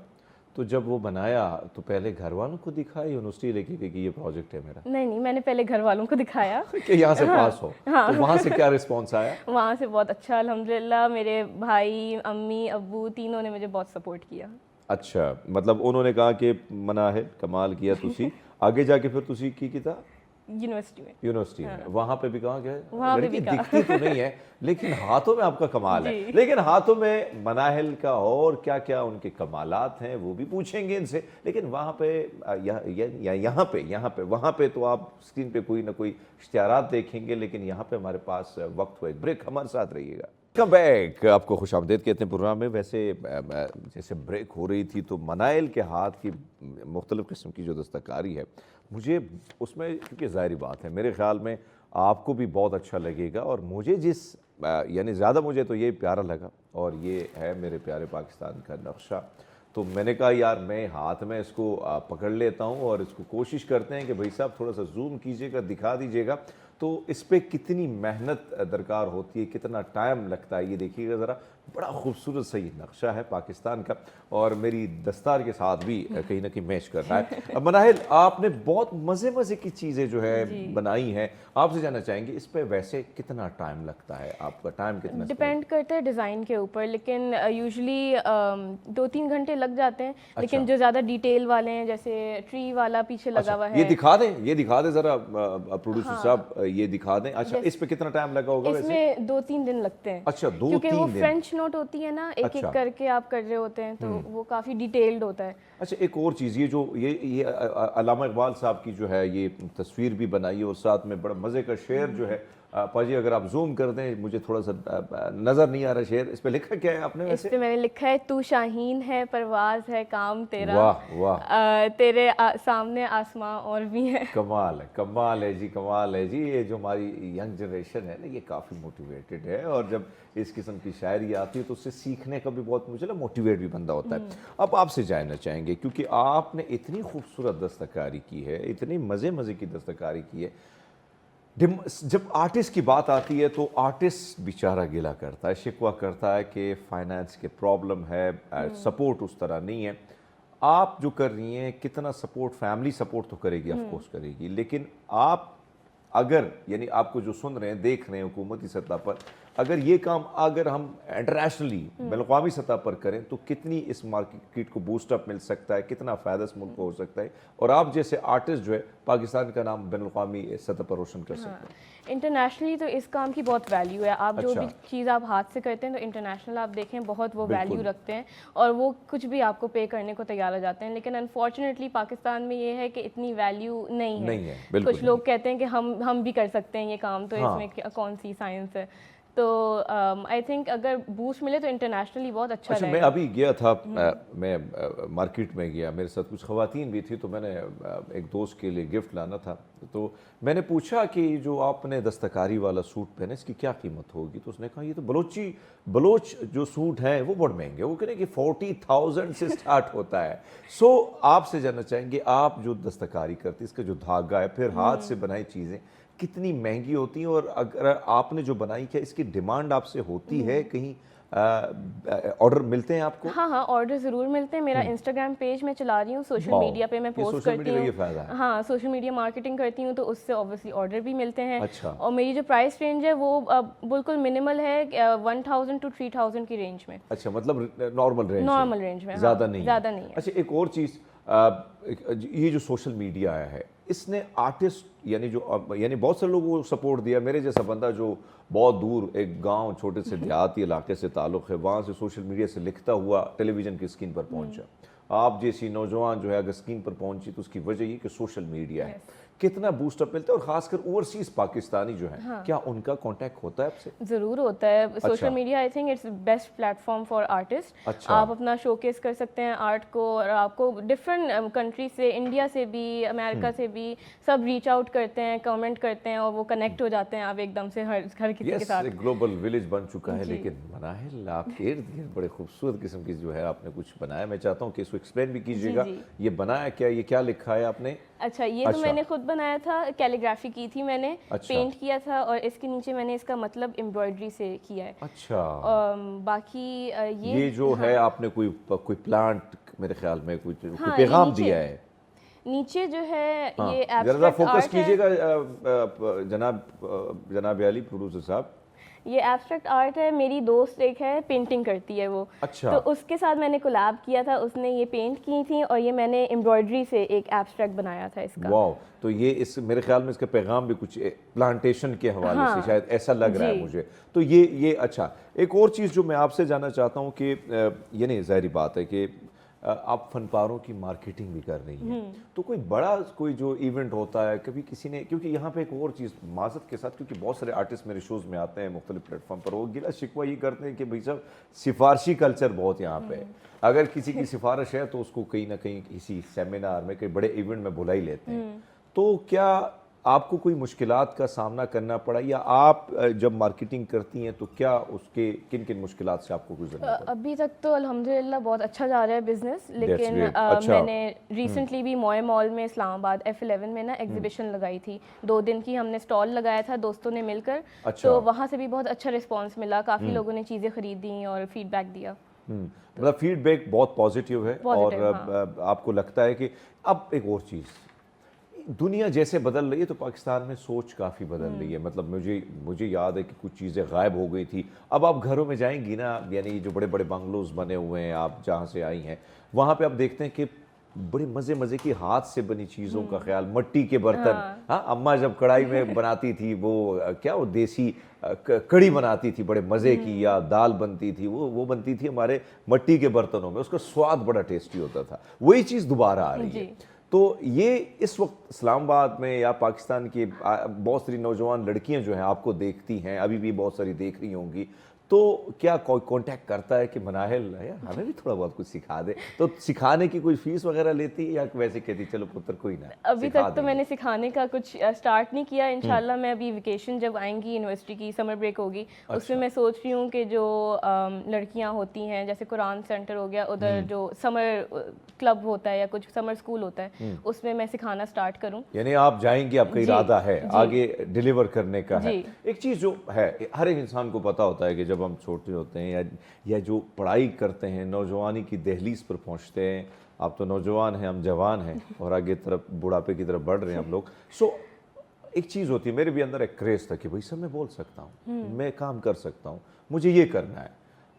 तो जब वो बनाया तो पहले घर वालों को दिखाया, यूनिवर्सिटी लेके गई कि ये प्रोजेक्ट है मेरा? नहीं, मैंने पहले घर वालों को दिखाया कि यहाँ से पास हो। तो वहाँ से क्या रिस्पॉन्स आया? वहाँ से बहुत अच्छा, अल्हम्दुलिल्लाह। मेरे भाई, अम्मी, अब्बू तीनों ने मुझे बहुत सपोर्ट किया। अच्छा, मतलब उन्होंने कहा कि मनाहिल कमाल किया तुसी, आगे जाके फिर तुसी की किया यूनिवर्सिटी में, वहाँ पे भी कहा गया लड़की दिखती तो नहीं है लेकिन हाथों में आपका कमाल है। लेकिन हाथों में मनाहिल का और क्या क्या उनके कमालात हैं वो भी पूछेंगे इनसे। लेकिन वहाँ पे यहाँ पे वहाँ पे तो आप स्क्रीन पे कोई ना कोई इश्तिहारात देखेंगे, लेकिन यहाँ पे हमारे पास वक्त हुआ एक ब्रेक, हमारे साथ रहिएगा। वेलकम बैक, आपको खुशामदीद कहते हैं प्रोग्राम में। वैसे जैसे ब्रेक हो रही थी तो मनाहिल के हाथ की मुख्तलिफ़ किस्म की जो दस्तकारी है, मुझे उसमें, क्योंकि ज़ाहिर बात है मेरे ख़्याल में आपको भी बहुत अच्छा लगेगा, और मुझे जिस यानी ज़्यादा मुझे तो ये प्यारा लगा, और ये है मेरे प्यारे पाकिस्तान का नक्शा। तो मैंने कहा यार मैं हाथ में इसको पकड़ लेता हूँ और इसको कोशिश करते हैं कि भाई साहब थोड़ा सा जूम कीजिएगा, दिखा दीजिएगा तो इस पर कितनी मेहनत दरकार होती है, कितना टाइम लगता है। ये देखिएगा ज़रा, बड़ा खूबसूरत सा ये नक्शा है पाकिस्तान का, और मेरी दस्तार के साथ भी कहीं ना कहीं मैच कर रहा है। अब मनाहिल, आपने बहुत मज़े मज़े की चीज़ें जो है बनाई हैं, आपसे जानना चाहेंगे इस पर वैसे कितना टाइम लगता है? आपका टाइम कितना? डिपेंड करता है डिज़ाइन के ऊपर, लेकिन यूजुअली 2-3 घंटे लग जाते हैं। लेकिन जो ज़्यादा डिटेल वाले हैं, जैसे ट्री वाला पीछे लगा हुआ है, ये दिखा दें ज़रा प्रोड्यूसर साहब, ये दिखा दें। अच्छा, इस पे कितना टाइम लगा होगा? इसमें 2-3 दिन लगते हैं। अच्छा, 2-3 दिन, क्योंकि वो फ्रेंच नोट होती है ना, एक एक करके आप कर रहे होते हैं, तो वो काफ़ी डिटेल्ड होता है। अच्छा, एक और चीज़, ये जो ये अल्लामा इकबाल साहब की जो है ये तस्वीर भी बनाई है, और साथ में बड़ा मज़े का शेर जो है, पाजी अगर आप जूम कर दें, मुझे थोड़ा सा नज़र नहीं आ रहा शेर, इस पे लिखा क्या है आपने? वैसे इस पे मैंने लिखा है, तू शाहीन है, परवाज है काम तेरा, वाह वाह, तेरे सामने आसमां और भी है। कमाल है, कमाल है जी, कमाल है जी। ये जो हमारी यंग जनरेशन है ना, ये काफ़ी मोटिवेटेड है, और जब इस किस्म की शायरी आती है तो उससे सीखने का भी बहुत, मुझे मोटिवेट भी बंदा होता है। अब आपसे जानना चाहेंगे, क्योंकि आपने इतनी खूबसूरत दस्तकारी की है, इतनी मज़े मज़े की दस्तकारी की है, जब आर्टिस्ट की बात आती है तो आर्टिस्ट बेचारा गिला करता है, शिकवा करता है कि फाइनेंस के प्रॉब्लम है, सपोर्ट उस तरह नहीं है। आप जो कर रही हैं, कितना सपोर्ट, फैमिली सपोर्ट तो करेगी, ऑफ कोर्स करेगी, लेकिन आप अगर यानी आपको जो सुन रहे हैं, देख रहे हैं हुकूमती सतह पर, अगर ये काम अगर हम इंटरनेशनली बैनुल-अक़वामी सतह पर करें तो कितनी इस मार्केट को बूस्टअप मिल सकता है, कितना फ़ायदा इस मुल्क को हो सकता है, और आप जैसे आर्टिस्ट जो है पाकिस्तान का नाम बैनुल-अक़वामी सतह पर रोशन कर सकते हैं। इंटरनेशनली तो इस काम की बहुत वैल्यू है। आप जो भी चीज़ आप हाथ से करते हैं तो इंटरनेशनल आप देखें बहुत वो वैल्यू रखते हैं और वो कुछ भी आपको पे करने को तैयार हो जाते हैं। लेकिन अनफॉर्चुनेटली पाकिस्तान में ये है कि इतनी वैल्यू नहीं है। कुछ लोग कहते हैं कि हम भी कर सकते हैं ये काम, तो इसमें कौन सी साइंस है। तो आई थिंक अगर बूस्ट मिले तो इंटरनेशनली बहुत अच्छा मैं अभी गया था, मैं मार्केट में गया, मेरे साथ कुछ ख़वातीन भी थी, तो मैंने एक दोस्त के लिए गिफ्ट लाना था, तो मैंने पूछा कि जो आपने दस्तकारी वाला सूट पहना इसकी क्या कीमत होगी, तो उसने कहा ये तो बलोच जो सूट हैं वो बहुत महंगे, वो कह रहे कि 40,000 से स्टार्ट होता है। सो आपसे जानना चाहेंगे, आप जो दस्तकारी करते हैं, इसका जो धागा है, फिर हाथ से बनाई चीज़ें कितनी महंगी होती हैं, और अगर आपने जो बनाई, क्या इसकी डिमांड आपसे होती है, कहीं ऑर्डर मिलते हैं आपको? हाँ, ऑर्डर ज़रूर मिलते हैं। मेरा इंस्टाग्राम पेज मैं चला रही हूँ, सोशल मीडिया पे मैं पोस्ट करती हूँ। हाँ, सोशल मीडिया मार्केटिंग करती हूँ, तो उससे ऑब्वियसली ऑर्डर भी मिलते हैं। अच्छा। और मेरी जो प्राइस रेंज है वो बिल्कुल मिनिमल है, 1000 to 3000 की रेंज में। अच्छा, मतलब नॉर्मल रेंज में, ज़्यादा नहीं है। अच्छा, एक और चीज़, ये जो सोशल मीडिया आया है, इसने आर्टिस्ट यानी बहुत से लोगों को सपोर्ट दिया। मेरे जैसा बंदा जो बहुत दूर एक गांव, छोटे से देहाती इलाके से ताल्लुक़ है, वहाँ से सोशल मीडिया से लिखता हुआ टेलीविज़न की स्क्रीन पर पहुँचा। आप जैसी नौजवान जो है अगर स्क्रीन पर पहुँची तो उसकी वजह ये कि सोशल मीडिया है। कितना बूस्टअप मिलता है, और खासकर ओवरसीज पाकिस्तानी जो है, क्या उनका कांटेक्ट होता है आपसे? ज़रूर होता है। Social media I think it's best platform for artist. आप अपना शोकेस कर सकते हैं आर्ट को, और आपको डिफरेंट कंट्री से, इंडिया से भी, अमेरिका से भी सब रीच आउट करते हैं, कमेंट करते हैं, और वो कनेक्ट हो जाते हैं आप एकदम से हर किसी के साथ। एक ग्लोबल विलेज बन चुका है। लेकिन मनाहिल, आपके इर्द गिर्द बड़े खूबसूरत किस्म की जो है आपने कुछ बनाया, मैं चाहता हूँ कि इसको एक्सप्लेन भी कीजिएगा। ये बनाया क्या, ये क्या लिखा है आपने? अच्छा, ये तो मैंने खुद बनाया था, कैलीग्राफी की थी मैंने। पेंट किया था, और इसके नीचे मैंने इसका मतलब एम्ब्रॉयडरी से किया है। अच्छा। बाकी ये जो है आपने कोई प्लांट, मेरे ख्याल में कोई पैगाम दिया है नीचे जो है। ये एब्स्ट्रैक्ट फोकस कीजिएगा जनाब अली प्रोड्यूसर साहब। ये एब्स्ट्रैक्ट आर्ट है। मेरी दोस्त एक है, पेंटिंग करती है वो। अच्छा। तो उसके साथ मैंने कोलैब किया था, उसने ये पेंट की थी, और ये मैंने एम्ब्रॉयडरी से एक एब्स्ट्रैक्ट बनाया था इसका। वाह, तो ये इस मेरे ख्याल में इसका पैगाम भी कुछ प्लांटेशन के हवाले से शायद ऐसा लग रहा है मुझे। तो ये अच्छा, एक और चीज़ जो मैं आपसे जानना चाहता हूँ कि ये नहीं, ज़ाहिर बात है कि आप फनपारों की मार्केटिंग भी कर रही हैं, तो कोई जो इवेंट होता है कभी किसी ने, क्योंकि यहाँ पे एक और चीज़ माज़रत के साथ, क्योंकि बहुत सारे आर्टिस्ट मेरे शोज़ में आते हैं मुख्तलिफ प्लेटफॉर्म पर, वो गिला शिकवा ये करते हैं कि भाई साहब सिफारशी कल्चर बहुत यहाँ पे है। अगर किसी की सिफारिश है तो उसको कहीं ना कहीं किसी सेमिनार में, कई बड़े इवेंट में बुला ही लेते हैं। तो क्या आपको कोई मुश्किलात का सामना करना पड़ा, या आप जब मार्केटिंग करती हैं तो क्या उसके किन किन मुश्किलात से आपको गुजरना पड़ा? अभी तक तो अल्हम्दुलिल्लाह बहुत अच्छा जा रहा है बिजनेस, लेकिन मैंने रिसेंटली भी मोए मॉल में इस्लामाबाद F11 में ना एग्जीबिशन लगाई थी। 2 दिन की हमने स्टॉल लगाया था दोस्तों ने मिलकर। तो वहाँ से भी बहुत अच्छा रिस्पॉन्स मिला, काफ़ी लोगों ने चीज़ें खरीदी और फीडबैक दिया। मतलब फीडबैक बहुत पॉजिटिव है। और आपको लगता है कि अब एक और चीज़, दुनिया जैसे बदल रही है तो पाकिस्तान में सोच काफ़ी बदल रही है। मतलब मुझे याद है कि कुछ चीज़ें गायब हो गई थी। अब आप घरों में जाएंगी ना, यानी जो बड़े बड़े बंगलोज बने हुए हैं, आप जहाँ से आई हैं वहाँ पे आप देखते हैं कि बड़े मज़े की हाथ से बनी चीज़ों का ख्याल, मिट्टी के बर्तन। हाँ, अम्मा जब कढ़ाई में बनाती थी वो वो देसी कड़ी बनाती थी बड़े मज़े की, या दाल बनती थी, वो बनती थी हमारे मिट्टी के बर्तनों में, उसका स्वाद बड़ा टेस्टी होता था। वही चीज़ दोबारा आ रही है। तो ये इस वक्त इस्लामाबाद में या पाकिस्तान की बहुत सारी नौजवान लड़कियां जो हैं आपको देखती हैं, अभी भी बहुत सारी देख रही होंगी, तो क्या कोई कांटेक्ट करता है कि मनाहिल यार हमें भी थोड़ा बहुत कुछ सिखा दे, तो सिखाने की कोई फीस वगैरह लेती है, या वैसे कहती चलो पुत्र कोई ना? अभी तक तो मैंने सिखाने का कुछ स्टार्ट नहीं किया। इंशाल्लाह मैं अभी वेकेशन जब आएंगी, यूनिवर्सिटी की समर ब्रेक होगी, उसमें मैं सोच रही हूँ कि जो लड़कियाँ होती हैं, जैसे कुरान सेंटर हो गया, उधर जो समर क्लब होता है या कुछ समर स्कूल होता है, उसमें मैं सिखाना स्टार्ट करूँ। यानी आप जाएंगी, आपका इरादा है आगे डिलीवर करने का है। एक चीज़ जो है हर एक इंसान को पता होता है कि जब हम छोटे होते हैं या जो पढ़ाई करते हैं, नौजवानी की दहलीज पर पहुंचते हैं, आप तो नौजवान हैं, हम जवान हैं और आगे तरफ बुढ़ापे की तरफ बढ़ रहे हैं हम लोग। सो एक चीज़ होती है, मेरे भी अंदर एक क्रेज था कि भाई सब मैं बोल सकता हूँ, मैं काम कर सकता हूँ, मुझे ये करना है,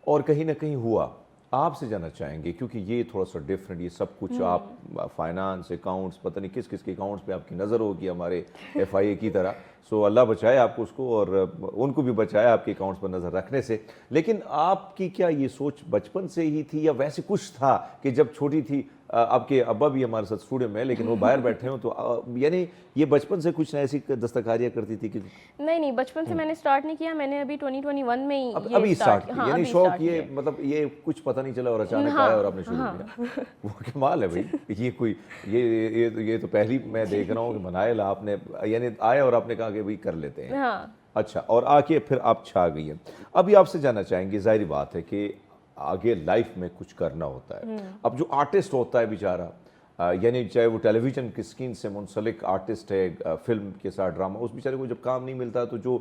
और कहीं ना कहीं हुआ। आपसे जानना चाहेंगे क्योंकि ये थोड़ा सा डिफरेंट, ये सब कुछ आप फाइनेंस, अकाउंट्स, पता नहीं किस किस के अकाउंट्स पे आपकी नज़र होगी हमारे FIA की तरह। सो अल्लाह बचाए आपको उसको, और उनको भी बचाए आपके अकाउंट्स पर नज़र रखने से। लेकिन आपकी क्या ये सोच बचपन से ही थी, या वैसे कुछ था कि जब छोटी थी, आपके अब्बा भी हमारे साथ स्टूडियो में है लेकिन वो बाहर बैठे हो, तो यानी ये बचपन से कुछ ना ऐसी दस्तकारियाँ करती थी कि? नहीं, बचपन से मैंने स्टार्ट नहीं किया, मैंने अभी 2021 में ही अभी स्टार्ट किया। हाँ, यानी अभी शौक start ये किया। मतलब ये कुछ पता नहीं चला और अचानक आया और आपने शुरू किया। वो कमाल है भाई, ये कोई ये तो पहली मैं देख रहा हूँ कि मनाइल आपने, यानी आए और आपने कहा कि भाई कर लेते हैं। हाँ। अच्छा, और आके फिर आप छा गई हैं। अभी आपसे जानना चाहेंगे, जाहिर बात है कि आगे लाइफ में कुछ करना होता है। अब जो आर्टिस्ट होता है बेचारा, यानी चाहे वो टेलीविज़न की स्क्रीन से मुंसलिक आर्टिस्ट है, फिल्म के साथ ड्रामा, उस बेचारे को जब काम नहीं मिलता तो जो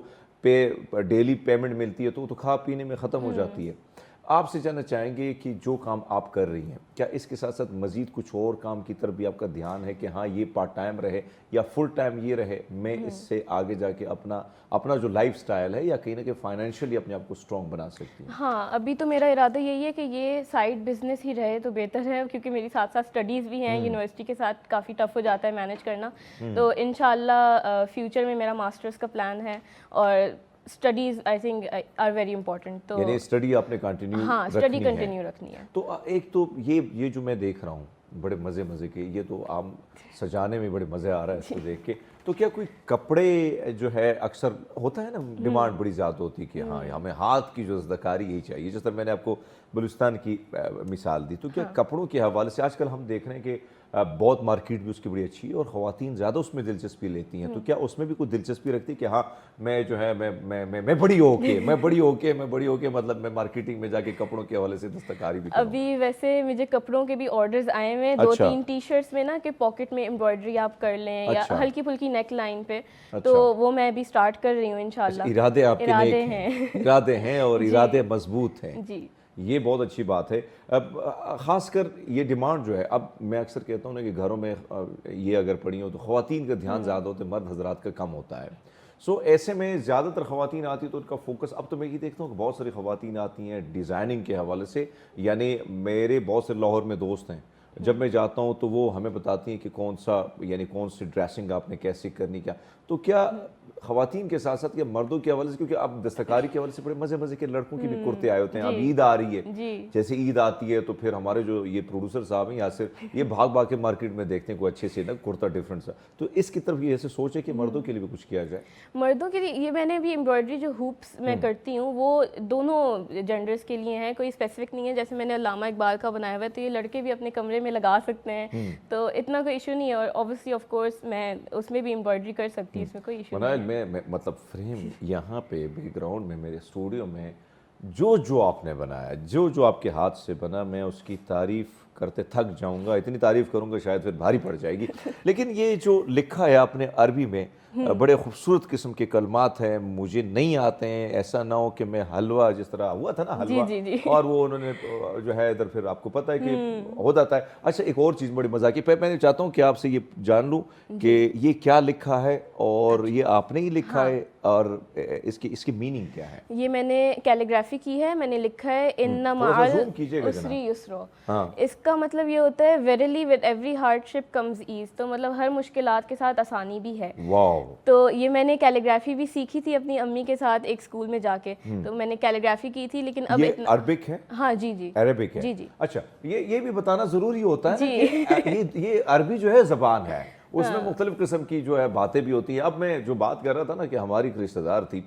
डेली पेमेंट मिलती है तो खा पीने में ख़त्म हो जाती है। आपसे जानना चाहेंगे कि जो काम आप कर रही हैं, क्या इसके साथ साथ मज़ीद कुछ और काम की तरफ भी आपका ध्यान है कि हाँ ये पार्ट टाइम रहे या फुल टाइम ये रहे, मैं इससे आगे जाके अपना जो लाइफ स्टाइल है या कहीं ना कहीं फाइनेंशियली अपने आप को स्ट्रॉन्ग बना सकती हैं? हाँ, अभी तो मेरा इरादा यही है कि ये साइड बिजनेस ही रहे तो बेहतर है, क्योंकि मेरी साथ साथ स्टडीज़ भी हैं, यूनिवर्सिटी के साथ काफ़ी टफ हो जाता है मैनेज करना। तो इंशाल्लाह फ्यूचर में मेरा मास्टर्स का प्लान है, और studies I think are very important. तो यानी स्टडी आपने कंटिन्यू हाँ, स्टडी कंटिन्यू रखनी है। तो एक तो ये जो मैं देख रहा हूँ बड़े मज़े के, ये तो आम सजाने में बड़े मज़े आ रहा है इसको देख के। तो क्या कोई कपड़े जो है, अक्सर होता है ना डिमांड बड़ी ज़्यादा होती है कि हाँ हमें हाथ की जो दस्तकारी यही चाहिए, जिस तरह मैंने आपको बलूचिस्तान की मिसाल दी, तो क्या कपड़ों के हवाले से आजकल हम देख रहे हैं कि बहुत मार्केट भी उसकी बड़ी अच्छी है और ख़वातीन ज़्यादा उसमें दिलचस्पी लेती हैं, तो क्या उसमें भी कोई दिलचस्पी रखती है कि हाँ मैं जो है मैं बड़ी होके मतलब मैं मार्केटिंग में जाके कपड़ों के हवाले से दस्तकारी भी करूं? अभी वैसे मुझे कपड़ों के भी ऑर्डर्स आए हुए हैं, 2-3 टी-शर्ट्स में ना कि पॉकेट में एम्ब्रॉयडरी आप कर लें या हल्की फुल्की नेक लाइन पे, तो वो मैं अभी स्टार्ट कर रही हूँ इंशाल्लाह। इरादे आपके नेक हैं, इरादे हैं और इरादे मजबूत हैं जी। ये बहुत अच्छी बात है। अब ख़ासकर ये डिमांड जो है, अब मैं अक्सर कहता हूँ ना कि घरों में ये अगर पड़ी हो तो ख़वातीन का ध्यान ज़्यादा होता है, मर्द हजरात का कम होता है। सो ऐसे में ज़्यादातर ख़वातीन आती तो उनका फोकस, अब तो मैं ये देखता हूँ कि बहुत सारी ख़वातीन आती हैं डिज़ाइनिंग के हवाले से, यानी मेरे बहुत से लाहौर में दोस्त हैं, जब मैं जाता हूँ तो वो हमें बताती हैं कि कौन सी ड्रेसिंग आपने कैसे करनी, क्या। तो क्या ख़वातीन के साथ साथ या मर्दों के हवाले से, क्योंकि अब दस्तकारी के हवाले से बड़े मज़े के लड़कों की भी कुर्ते आए होते हैं, अब ईद आ रही है, जैसे ईद आती है तो फिर हमारे जो ये प्रोड्यूसर साहब हैं यासिर, ये भाग के मार्केट में देखते हैं कोई अच्छे से ना कुर्ता डिफरेंट सा, तो इसकी तरफ ये ऐसे सोच है कि मर्दों के लिए भी कुछ किया जाए। मर्दों के लिए ये मैंने भी एम्ब्रॉयडरी जो हुप्स मैं करती हूँ वो दोनों जेंडर्स के लिए हैं, कोई स्पेसिफिक नहीं है। जैसे मैंने अल्लामा इकबाल का बनाया हुआ है तो ये लड़के भी अपने कमरे में लगा सकते हैं, तो इतना कोई इशू नहीं है। और ऑब्वियसली ऑफ कोर्स मैं उसमें भी एम्ब्रॉयडरी कर सकती हूँ, इसमें कोई इशू नहीं है। मैं मतलब फ्रेम यहाँ पे बैकग्राउंड में मेरे स्टूडियो में जो आपने बनाया, जो आपके हाथ से बना, मैं उसकी तारीफ करते थक जाऊंगा, इतनी तारीफ करूंगा शायद फिर भारी पड़ जाएगी। लेकिन ये जो लिखा है आपने अरबी में, बड़े खूबसूरत किस्म के कलमात हैं, मुझे नहीं आते हैं, ऐसा ना हो कि मैं हलवा, जिस तरह हुआ था ना हलवा, जी। और वो उन्होंने जो है इधर फिर आपको पता है कि हो जाता है। अच्छा, एक और चीज़ बड़ी मज़ा की, मैं चाहता हूँ कि आपसे ये जान लूँ कि ये क्या लिखा है और ये आपने ही लिखा है और इसकी मीनिंग क्या है? ये मैंने कैलीग्राफी की है, मैंने लिखा है इन्ना मअल उसरी युस्रो। इसका मतलब ये होता है verily with every hardship comes ease, तो मतलब हर मुश्किलात के साथ आसानी भी है। वाओ। तो ये मैंने कैलीग्राफी भी सीखी थी अपनी अम्मी के साथ एक स्कूल में जाके, तो मैंने कैलीग्राफी की थी। लेकिन अब ये अरबिक है? हाँ जी अरबिक है जी। अच्छा, ये भी बताना जरूरी होता है कि ये अरबी जो है ज़बान है, उसमें मुख्तलिफ किस्म की जो है बातें भी होती हैं। अब मैं जो बात कर रहा था ना कि हमारी एक रिश्तेदार थी,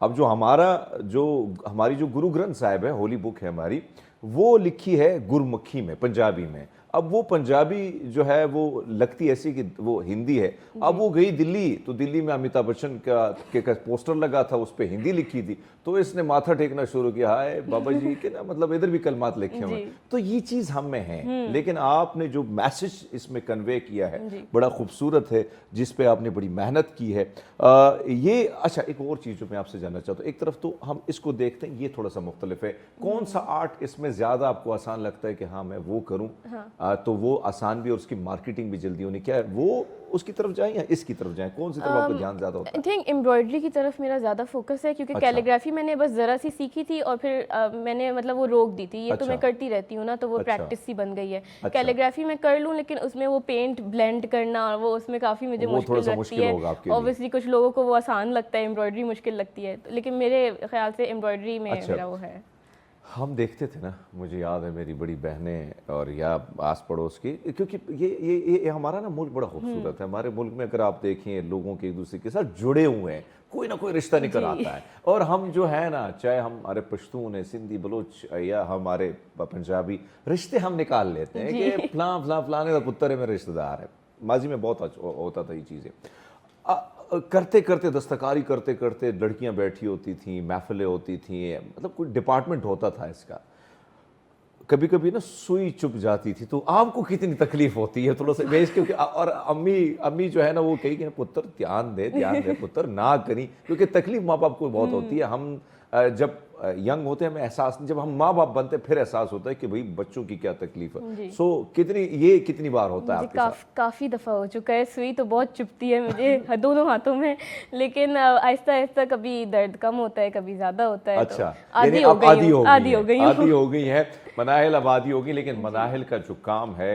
अब जो हमारी जो गुरु ग्रंथ साहिब है, होली बुक है हमारी, वो लिखी है गुरमुखी में, पंजाबी में। अब वो पंजाबी जो है वो लगती ऐसी कि वो हिंदी है। अब वो गई दिल्ली, तो दिल्ली में अमिताभ बच्चन का पोस्टर लगा था, उस पर हिंदी लिखी थी, तो इसने माथा टेकना शुरू किया, हाय बाबा जी के ना, मतलब इधर भी कलमात लिखे हुए। तो ये चीज़ हम में है, लेकिन आपने जो मैसेज इसमें कन्वे किया है बड़ा खूबसूरत है, जिस पे आपने बड़ी मेहनत की है। ये अच्छा, एक और चीज़ जो मैं आपसे जानना चाहता हूँ, एक तरफ तो हम इसको देखते हैं, ये थोड़ा सा मुख्तलिफ है, कौन सा आर्ट इसमें ज़्यादा आपको आसान लगता है कि हाँ मैं वो करूँ? तो वो आसान भी और उसकी मार्केटिंग भी जल्दी होनी, क्या है वो उसकी तरफ जाएं या इसकी तरफ जाएं, कौन सी तरफ आपका ध्यान ज़्यादा होता है? आई थिंक एम्ब्रॉयडरी की तरफ मेरा ज़्यादा फोकस है, क्योंकि अच्छा। कैलीग्राफी मैंने बस ज़रा सी सीखी थी और फिर मैंने मतलब वो रोक दी थी। ये तो मैं अच्छा। करती रहती हूँ ना, तो वो अच्छा। प्रैक्टिस सी बन गई है। अच्छा। कैलीग्राफी मैं कर लूँ, लेकिन उसमें वो पेंट ब्लेंड करना और वो उसमें काफ़ी मुझे वो थोड़ा मुश्किल सा लगती मुश्किल है। होगा आपके लिए। ऑब्वियसली कुछ लोगों को वो आसान लगता है, एम्ब्रॉयडरी मुश्किल लगती है, लेकिन मेरे ख्याल से एम्ब्रॉयडरी में अच्छा। मेरा वो है। हम देखते थे ना, मुझे याद है मेरी बड़ी बहनें और या आस पड़ोस की, क्योंकि ये हमारा ना मुल्क बड़ा खूबसूरत है। हमारे मुल्क में अगर आप देखें लोगों के एक दूसरे के साथ जुड़े हुए हैं, कोई ना कोई रिश्ता निकल आता है। और हम जो है ना, चाहे हमारे पश्तून है, सिंधी, बलोच या हमारे पंजाबी, रिश्ते हम निकाल लेते हैं कि फलाने का पुत्र है मेरा रिश्तेदार है। माजी में बहुत होता था ये चीज़ें। करते करते दस्तकारी करते करते लड़कियां बैठी होती थी, महफिलें होती थी, मतलब कोई डिपार्टमेंट होता था इसका। कभी कभी ना सुई चुप जाती थी, तो आपको कितनी तकलीफ होती है थोड़ा सा बेस, क्योंकि और अम्मी जो है ना वो कही कि पुत्र ध्यान दे पुत्र ना करी, क्योंकि तकलीफ माँ बाप को बहुत होती है। हम जब यंग होते हैं हमें एहसास नहीं, जब हम माँ बाप बनते हैं फिर एहसास होता है कि भाई बच्चों की क्या तकलीफ है। सो कितनी बार होता है आपके साथ? काफ़ी दफ़ा हो चुका है। सुई तो बहुत चुभती है मुझे दोनों हाथों में, लेकिन आहिस्ता आहिस्ता कभी दर्द कम होता है, कभी ज़्यादा होता है। अच्छा, तो आदी हो गई है मनाहिल, आबादी होगी। लेकिन मनाहिल का जो काम है,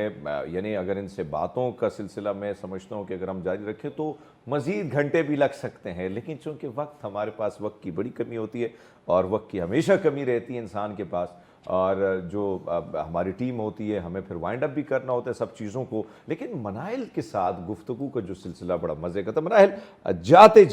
यानी अगर इनसे बातों का सिलसिला मैं समझता हूँ कि अगर हम जारी रखें तो मज़ीद घंटे भी लग सकते हैं, लेकिन चूंकि वक्त हमारे पास, वक्त की बड़ी कमी होती है और वक्त की हमेशा कमी रहती है इंसान के पास, और जो हमारी टीम होती है हमें फिर वाइंड अप भी करना होता है सब चीज़ों को। लेकिन मनाहिल के साथ गुफ्तगू का जो सिलसिला बड़ा मज़े का था। मनाहिल, जाते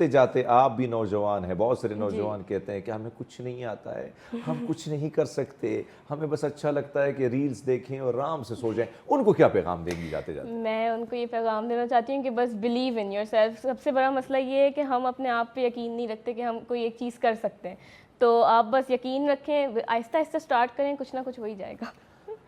जाते आप भी नौजवान हैं, बहुत सारे नौजवान कहते हैं कि हमें कुछ नहीं आता है, हम कुछ नहीं कर सकते, हमें बस अच्छा लगता है कि रील्स देखें और आराम से सो जाएं। उनको क्या पैगाम देंगी जाते जाते? मैं उनको ये पैगाम देना चाहती हूँ कि बस बिलीव इन योरसेल्फ। सबसे बड़ा मसला ये है कि हम अपने आप पे यकीन नहीं रखते कि हम कोई एक चीज़ कर सकते हैं। तो आप बस यकीन रखें, आहिस्ता आहिस्ता स्टार्ट करें, कुछ ना कुछ हो ही जाएगा।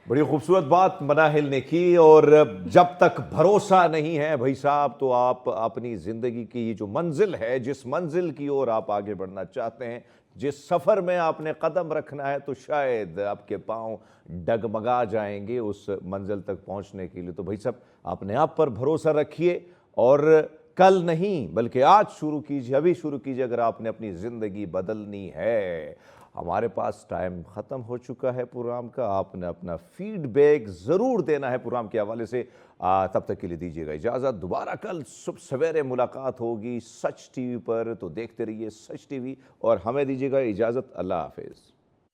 बड़ी खूबसूरत बात मनाहिल ने की। और जब तक भरोसा नहीं है भाई साहब, तो आप अपनी ज़िंदगी की ये जो मंजिल है, जिस मंजिल की ओर आप आगे बढ़ना चाहते हैं, जिस सफ़र में आपने कदम रखना है, तो शायद आपके पाँव डगमगा जाएंगे उस मंजिल तक पहुंचने के लिए। तो भाई साहब, अपने आप पर भरोसा रखिए और कल नहीं बल्कि आज शुरू कीजिए, अभी शुरू कीजिए अगर आपने अपनी ज़िंदगी बदलनी है। हमारे पास टाइम ख़त्म हो चुका है प्रोग्राम का। आपने अपना फीडबैक ज़रूर देना है प्रोग्राम के हवाले से। तब तक के लिए दीजिएगा इजाज़त। दोबारा कल सुबह सवेरे मुलाकात होगी सच टीवी पर, तो देखते रहिए सच टीवी और हमें दीजिएगा इजाज़त। अल्लाह हाफिज़।